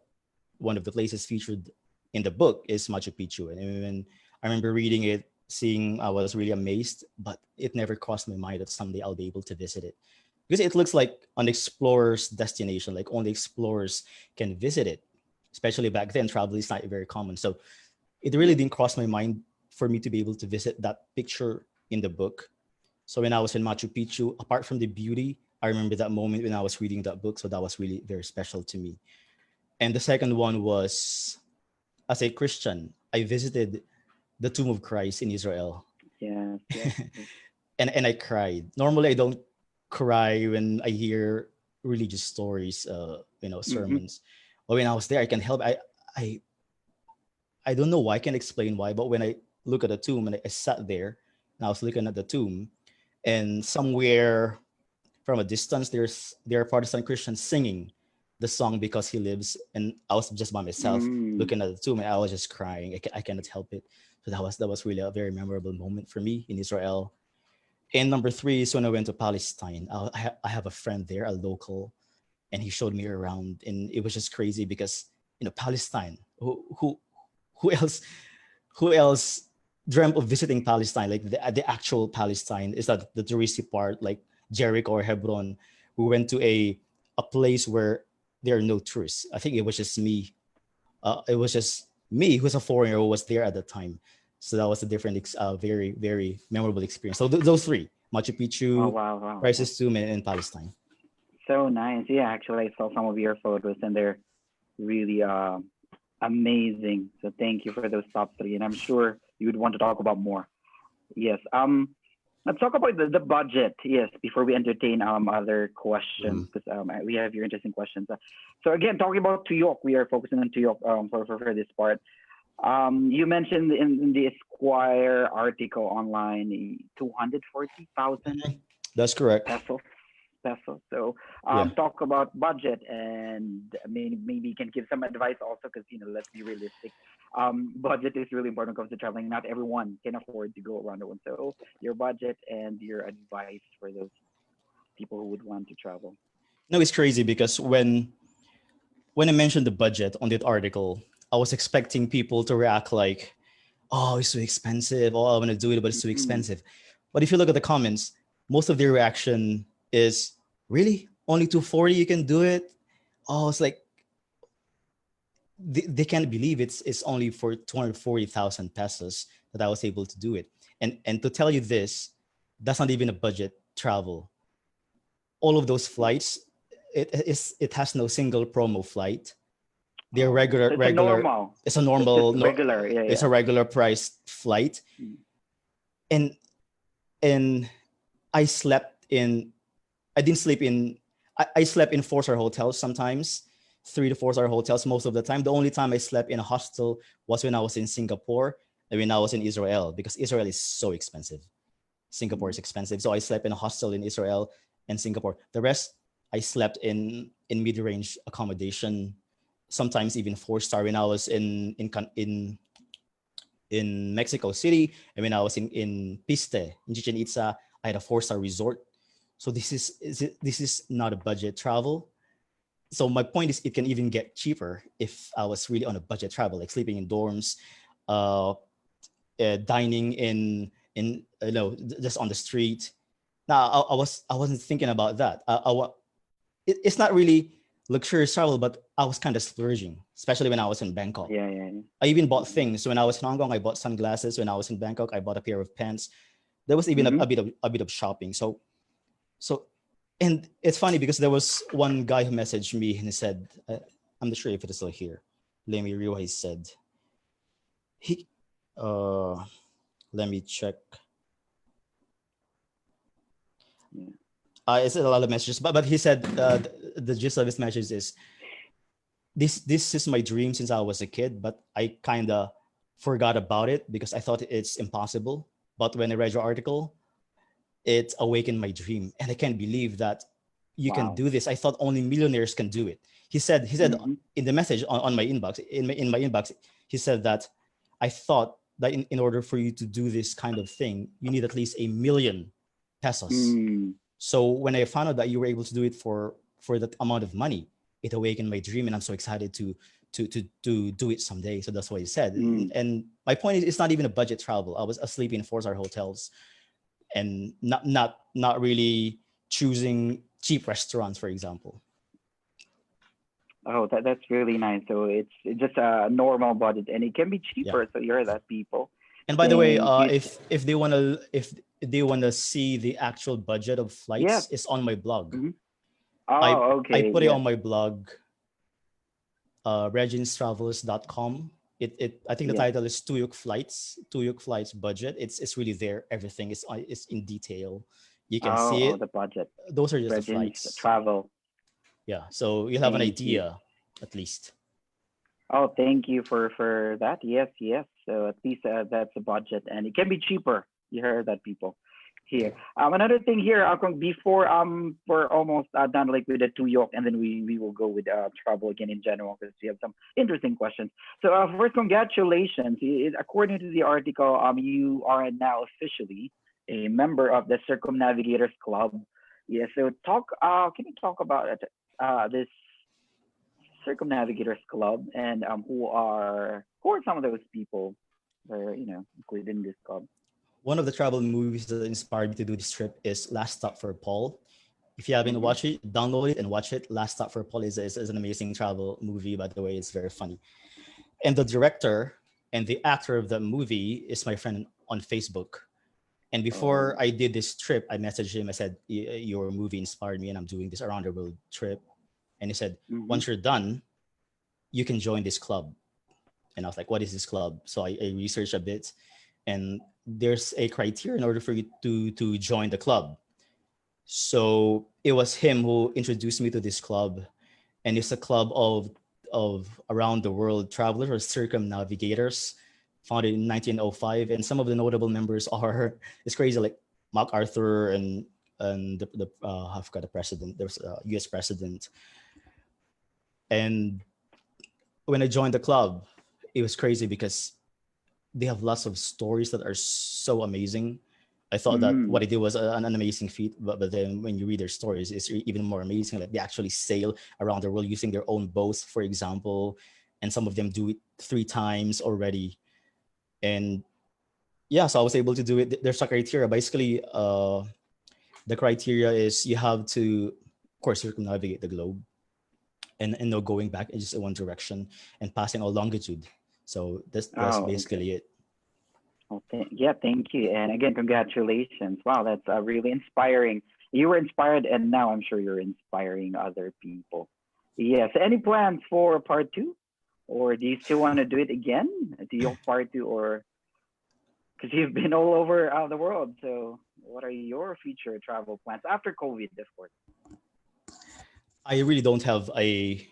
places featured in the book is Machu Picchu. And when I remember reading it, seeing, I was really amazed, but it never crossed my mind that someday I'll be able to visit it because it looks like an explorer's destination, like only explorers can visit it. especially back then, travel is not very common. So it really didn't cross my mind for me to be able to visit that picture in the book. So when I was in Machu Picchu, apart from the beauty, I remember that moment when I was reading that book. So that was really very special to me. And the second one was, as a Christian, I visited the tomb of Christ in Israel. Yes, yes, yes. And I cried. Normally I don't cry when I hear religious stories, Mm-hmm. sermons. But when I was there, I can help. I I don't know why. I can't explain why. But when I look at the tomb and I sat there and I was looking at the tomb, and somewhere from a distance, there are Protestant Christians singing the song "Because He Lives," and I was just by myself Mm. looking at the tomb, and I was just crying. I cannot help it. So that was really a very memorable moment for me in Israel. And number three is when I went to Palestine. I have a friend there, a local, and he showed me around, and it was just crazy because Palestine. Who else who else dreamt of visiting Palestine, like the actual Palestine? Is that the touristy part, like Jericho or Hebron? We went to a place where there are no tourists. I think it was just me. It was just me who's a foreigner who was there at the time. So that was a different, very very memorable experience. So those three: Machu Oh, Picchu, wow, wow, wow. Crisis Tomb, and Palestine. So nice. Yeah, actually, I saw some of your photos and they're really amazing. So thank you for those top three. And I'm sure you would want to talk about more. Yes. Let's talk about the budget. Yes, before we entertain other questions, Mhm. because we have your interesting questions. So again, talking about Tuyok, we are focusing on Tuyok for this part. You mentioned in the Esquire article online, 240,000 That's correct. pesos. So Yeah. talk about budget, and maybe you can give some advice also, because let's be realistic. Budget is really important when it comes to traveling. Not everyone can afford to go around the world. So your budget and your advice for those people who would want to travel. No, it's crazy because when I mentioned the budget on that article, I was expecting people to react like, "Oh, it's too expensive. Oh, I want to do it, but it's too Mm, expensive." But if you look at the comments, most of their reaction is, "Really? Only 240 you can do it?" Oh, it's like they can't believe it's only for 240,000 pesos that I was able to do it. And to tell you this, that's not even a budget travel. All of those flights, it has no single promo flight. They're oh, regular so it's a regular. normal, It's a just normal. regular. Yeah, It's yeah. a regular price flight, Mm. and and I slept in. I didn't sleep in. I slept in 4-star hotels sometimes, 3 to 4-star hotels most of the time. The only time I slept in a hostel was when I was in Singapore and when I was in Israel, because Israel is so expensive. Singapore Mm. is expensive, so I slept in a hostel in Israel and Singapore. The rest I slept in mid-range accommodation, sometimes even 4-star when I was in Mexico City, and when I was in Piste in Chichen Itza, I had a 4-star resort. So this is not a budget travel. So my point is, it can even get cheaper if I was really on a budget travel, like sleeping in dorms, uh, dining in just on the street. Now I wasn't thinking about that. It's not really luxurious travel, but I was kind of splurging, especially when I was in Bangkok. Yeah, yeah, yeah. I even bought Mm-hmm. things. When I was in Hong Kong, I bought sunglasses. When I was in Bangkok, I bought a pair of pants. There was even Mm-hmm. a bit of shopping. So, and it's funny because there was one guy who messaged me and he said, "I'm not sure if it is still here." Let me read what he said. He, uh, let me check. Yeah. It's a lot of messages, but he said, the gist of his message is, this is my dream since I was a kid, but I kind of forgot about it because I thought it's impossible. But when I read your article, it awakened my dream, and I can't believe that you can Wow. do this. I thought only millionaires can do it. He said Mm-hmm. in the message on my inbox, in my inbox, he said that I thought that in order for you to do this kind of thing, you need at least 1 million pesos. Mm. So when I found out that you were able to do it for that amount of money, it awakened my dream, and I'm so excited to do it someday. So that's what he said. And, Mm. and my point is, it's not even a budget travel. I was asleep in 4-star hotels and not really choosing cheap restaurants, for example. Oh, that's really nice. So it's just a normal budget, and it can be Yeah. cheaper. So you heard that, people. And by the way, Thank you. if they wanna see the actual budget of Yes. flights, it's on my blog. Mhm. I Oh, I okay. put it Yes. on my blog, reginstravels.com. It I think the Yes. title is Tuyuk flights budget. It's really there. Everything is in detail. You can Oh, see oh, it. the budget. Those are just the Regin's flights. travel. Yeah. So you'll have an Thank you. idea at least. Oh, thank you for that. Yes, yes. So at least that's a budget, and it can be cheaper. You heard that, people. Here, another thing here, before we're almost done like with the two yoke, and then we will go with travel again in general because we have some interesting questions. So first, congratulations. According to the article, you are now officially a member of the Circumnavigators Club. Yeah. So can you talk about it? This Circumnavigators Club, and who are some of those people that are included in this club? One of the travel movies that inspired me to do this trip is Last Stop for Paul. If you haven't Mm-hmm. watched it, download it and watch it. Last Stop for Paul is an amazing travel movie, by the way. It's very funny. And the director and the actor of that movie is my friend on Facebook. And before Oh. I did this trip, I messaged him. I said, Your movie inspired me, and I'm doing this around the world trip." And he said, Mm-hmm. "Once you're done, you can join this club." And I was like, "What is this club?" So I researched a bit, and there's a criteria in order for you to join the club. So it was him who introduced me to this club, and it's a club of around the world travelers or circumnavigators, founded in 1905. And some of the notable members are it's crazy, like MacArthur and I forgot the president. There's a U.S. president. And when I joined the club, it was crazy because they have lots of stories that are so amazing. I thought that Mm-hmm. what they did was an amazing feat, but then when you read their stories, it's even more amazing. Like they actually sail around the world using their own boats, for example, and some of them do it 3 times already. And yeah, so I was able to do it. There's a criteria. Basically, the criteria is you have to, of course, circumnavigate the globe and no going back in just in one direction and passing all longitude. So that's Oh, okay. basically it. Well, yeah, thank you, and again, congratulations. Wow, that's really inspiring. You were inspired, and now I'm sure you're inspiring other people. Yes. Any plans for part two, or do you still want to do it again? Do you have part two, or because you've been all over the world? So, what are your future travel plans after COVID, of course? I really don't have a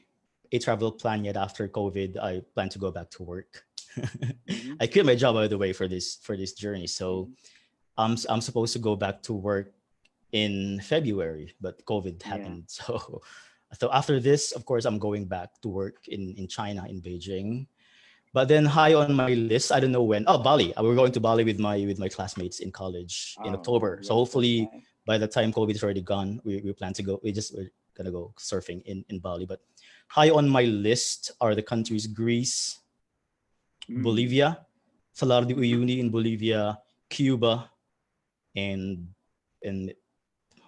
travel plan yet after COVID. I plan to go back to work. Mm-hmm. I quit my job, by the way, for this journey. So Mm-hmm. I'm supposed to go back to work in February, but COVID Yeah. happened. So after this, of course, I'm going back to work in China, in Beijing. But then high on my list, I don't know when. Oh, Bali. We're going to Bali with my classmates in college in Oh, October. So yes, that's hopefully nice. by the time COVID is already gone, we plan to go. We're gonna go surfing in Bali. But high on my list are the countries Greece, Mm. Bolivia, Salar de Mm-hmm. Uyuni in Bolivia, Cuba, and and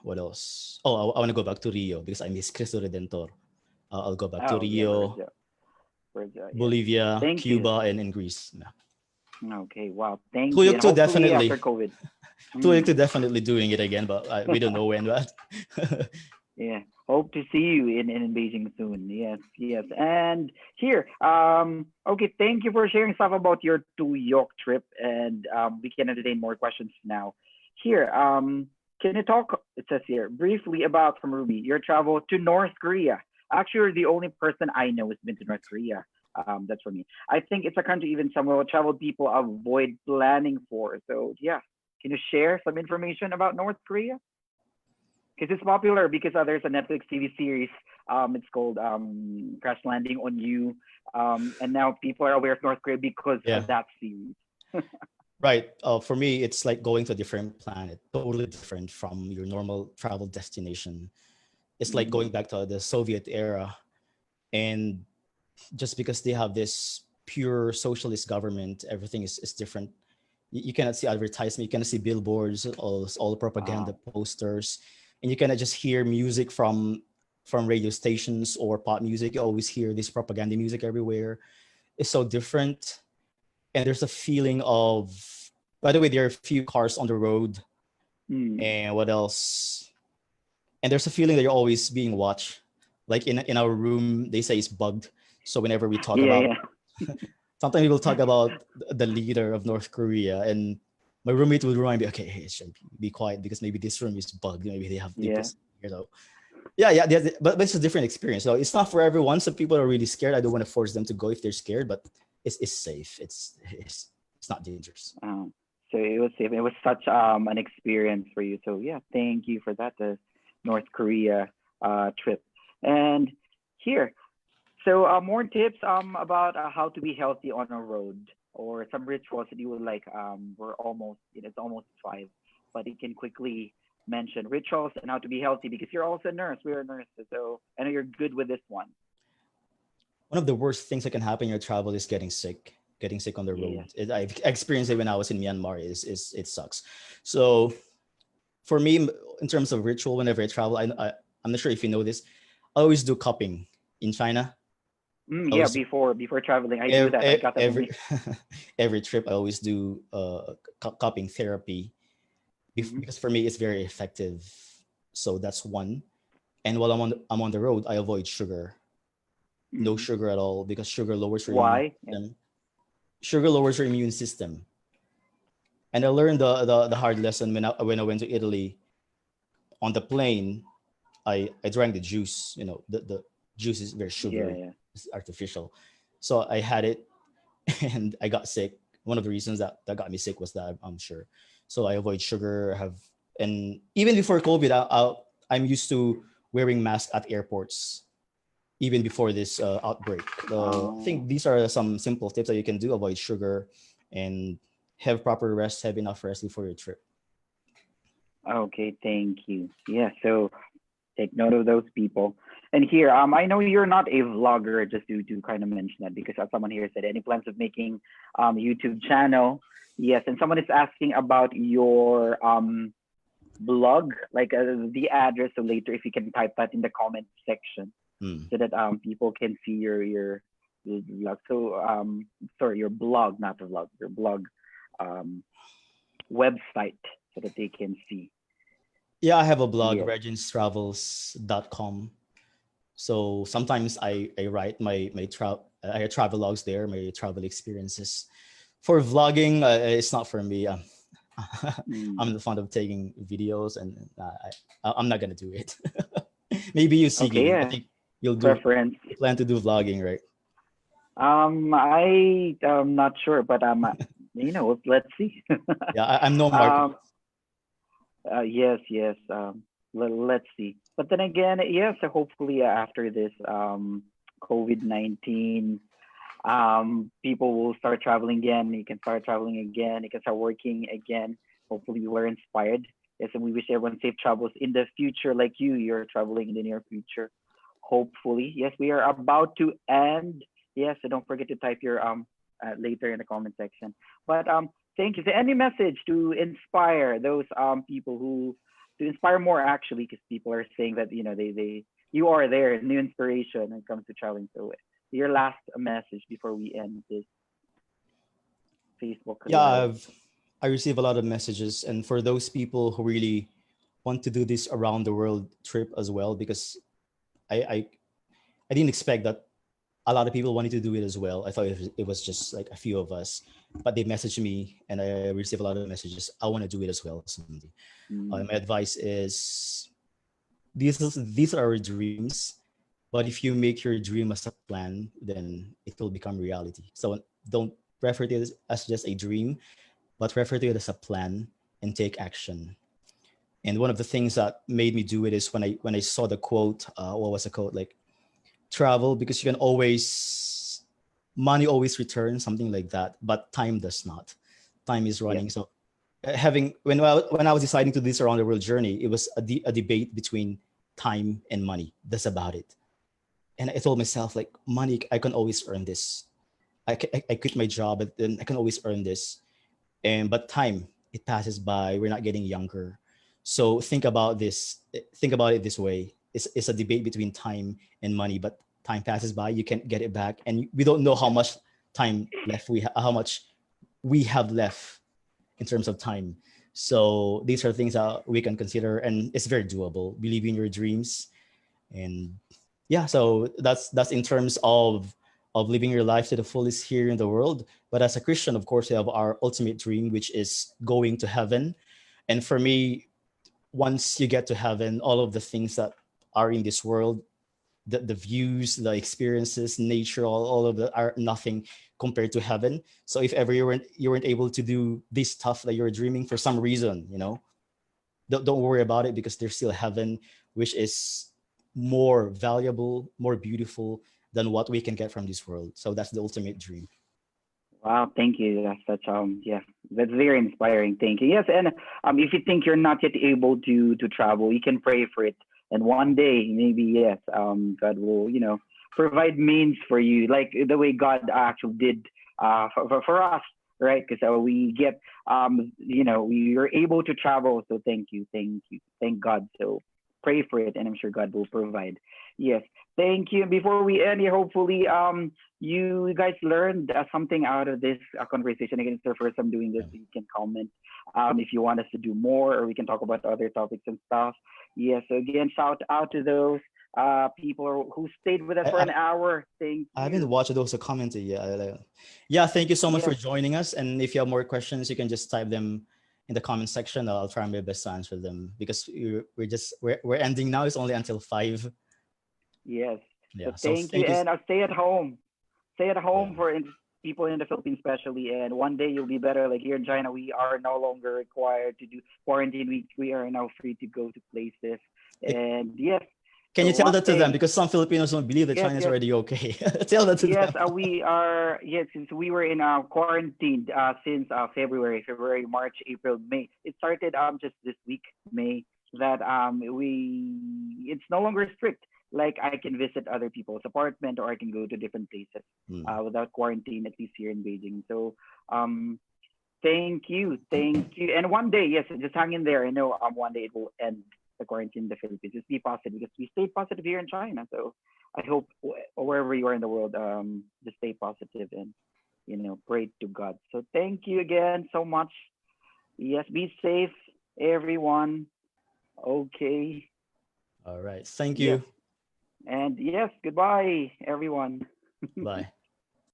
what else? Oh, I want to go back to Rio because I miss Cristo Redentor. I'll go back to Oh, yeah, Rio, yes. Bolivia, Thank you. Cuba, and Greece. Yeah. Okay, wow, thank you. Tuyuk And too, hopefully after definitely. COVID. Tuyuk Mm, too, definitely doing it again, but we don't know when. But yeah, hope to see you in Beijing soon. Yes, yes. And here, okay, thank you for sharing stuff about your to York trip, and we can entertain more questions now. Here, can you talk? It says here briefly about from Ruby your travel to North Korea. Actually, you're the only person I know who's been to North Korea. That's for me. I think it's a country even some travel people avoid planning for. So yeah, can you share some information about North Korea? Because it's popular because there's a Netflix TV series. It's called Crash Landing on You, and now people are aware of North Korea because yeah, of that series. right. For me, it's like going to a different planet, totally different from your normal travel destination. It's like Mm-hmm. going back to the Soviet era, and just because they have this pure socialist government, everything is different. You cannot see advertisement, you cannot see billboards, all propaganda Wow. posters, and you cannot just hear music from from radio stations or pop music. You always hear this propaganda music everywhere. It's so different. And there's a feeling of, by the way, there are a few cars on the road. And what else? And there's a feeling that you're always being watched. Like in our room, they say it's bugged. So whenever we talk Yeah, about, yeah. sometimes we will talk about the leader of North Korea, and my roommate would remind me, okay, hey, should be quiet because maybe this room is bugged. Maybe they have people, Yeah. you know. Yeah, but it's a different experience. So it's not for everyone. Some people are really scared. I don't want to force them to go if they're scared, but it's safe. It's not dangerous. So it was safe. It was such an experience for you. So yeah, thank you for that, the North Korea trip. And here, so more tips about how to be healthy on a road, or some rituals that you would like. We're almost, it's almost 5, but you can quickly mention rituals and how to be healthy, because you're also a nurse. We're nurses, so I know you're good with this one. One of the worst things that can happen in your travel is getting sick on the Yeah. road. I've experienced it when I was in Myanmar. Is it sucks. So for me, in terms of ritual, whenever I travel, I'm not sure if you know this. I always do cupping in China. I Yeah, always do before traveling, I do that. I got that every only. every trip. I always do cupping therapy Hmm. because for me it's very effective. So that's one. And while I'm on the road, I avoid sugar. No Hmm. sugar at all because sugar lowers your immune Why? Yeah. system. Sugar lowers your immune system. And I learned the hard lesson when I went to Italy. On the plane, I drank the juice. You know, the juice is very Yeah, sugary, yeah. it's artificial. So I had it and I got sick. One of the reasons that got me sick was that I'm sure. So I avoid sugar. And even before COVID, I'm used to wearing masks at airports. Even before this outbreak, I Oh, think these are some simple tips that you can do: avoid sugar, and have proper rest, have enough rest before your trip. okay. Thank you. Yeah. So take note of those people. And here, I know you're not a vlogger, just to kind of mention that, because someone here said any plans of making YouTube channel. Yes, and someone is asking about your blog, like the address. So later, if you can type that in the comment section, Hmm. so that people can see your blog. So sorry, your blog, not the vlog, your blog um website, so that they can see. Yeah, I have a blog, Yes. reginstravels.com. So sometimes I write I travel logs there, my travel experiences. For vlogging, it's not for me. I'm Mm. not fond of taking videos, and I'm not gonna do it. Maybe you, Okay. Siggy. I Yeah. think you'll do. Preference. You plan to do vlogging, right? I am not sure, but let's see. Yeah, I'm no Mark. um, yes, yes. Let's see. But then again, yes. So hopefully, after this COVID-19, people will start traveling again. You can start traveling again. You can start working again. Hopefully, we're inspired. Yes, and we wish everyone safe travels in the future, like you're traveling in the near future. Hopefully, yes, we are about to end. Yes, so don't forget to type your later in the comment section. But thank you. So any message to inspire those people who to inspire more, actually, because people are saying that they you are their new inspiration when it comes to traveling. So your last message before we end this Facebook Yeah, live. I receive a lot of messages, and for those people who really want to do this around the world trip as well, because I I, I didn't expect that a lot of people wanted to do it as well. I thought it was just like a few of us, but they messaged me, and I received a lot of messages. I want to do it as well someday. Mm, My advice is these are our dreams, but if you make your dream as a plan, then it will become reality. So don't refer to it as just a dream, but refer to it as a plan and take action. And one of the things that made me do it is when I saw the quote. What was the quote? Like, travel because you can always money always returns, something like that, but time does not. Time is yep. running. So having when I was deciding to do this around the world journey, it was a debate between time and money. That's about it. And I told myself, like, money, I can always earn this. I quit my job, but then I can always earn this. And but time, it passes by. We're not getting younger. So think about this. Think about it this way. it's a debate between time and money, but time passes by, you can't get it back, and we don't know how much time left how much we have left in terms of time. So these are things that we can consider, and it's very doable. Believe in your dreams, and yeah. So that's in terms of living your life to the fullest here in the world. But as a Christian, of course, we have our ultimate dream, which is going to heaven. And for me, once you get to heaven, all of the things that are in this world, the views, the experiences, nature, all of that are nothing compared to heaven. So if ever you weren't able to do this stuff that you're dreaming for some reason, don't worry about it, because there's still heaven, which is more valuable, more beautiful than what we can get from this world. So that's the ultimate dream. Wow, thank you. That's such yeah, that's very inspiring. Thank you. Yes, and if you think you're not yet able to travel, you can pray for it, and one day maybe yes, God will provide means for you, like the way God actually did for us, right? Because we get we are able to travel. So thank you, thank God. So pray for it, and I'm sure God will provide. Yes, thank you. Before we end here, hopefully you guys learned something out of this conversation. Again, it's the first time doing this. Yeah. So you can comment if you want us to do more, or we can talk about other topics and stuff. Yes. So again, shout out to those people who stayed with us I, for I, an hour. Thank I haven't you. watched those commented yet. Yeah, thank you so much for Yes. joining us. And if you have more questions, you can just type them in the comment section. I'll try my best to answer them, because we're ending now. It's only until 5. Yes. So Yeah. So thank you, thank you. and stay at home. Stay at Yeah. home for people in the Philippines, especially. And one day you'll be better. Like here in China, we are no longer required to do quarantine. We are now free to go to places. Eh, And yes, Can so you tell one that to them? day, Because some Filipinos don't believe that yes, China is yes, already okay. Tell that to yes, them. we are. Yes, since we were in quarantine since February, March, April, May. It started just this week, May. That it's no longer strict. Like I can visit other people's apartment, or I can go to different places Hmm. without quarantine, at least here in Beijing. So um, thank you. And one day, yes, just hang in there. I know one day it will end the quarantine in the Philippines. Just be positive, because we stayed positive here in China. So I hope wherever you are in the world, just stay positive and pray to God. So thank you again so much. Yes, be safe, everyone. Okay. All right. Thank Yes, you. and yes, goodbye, everyone. Bye.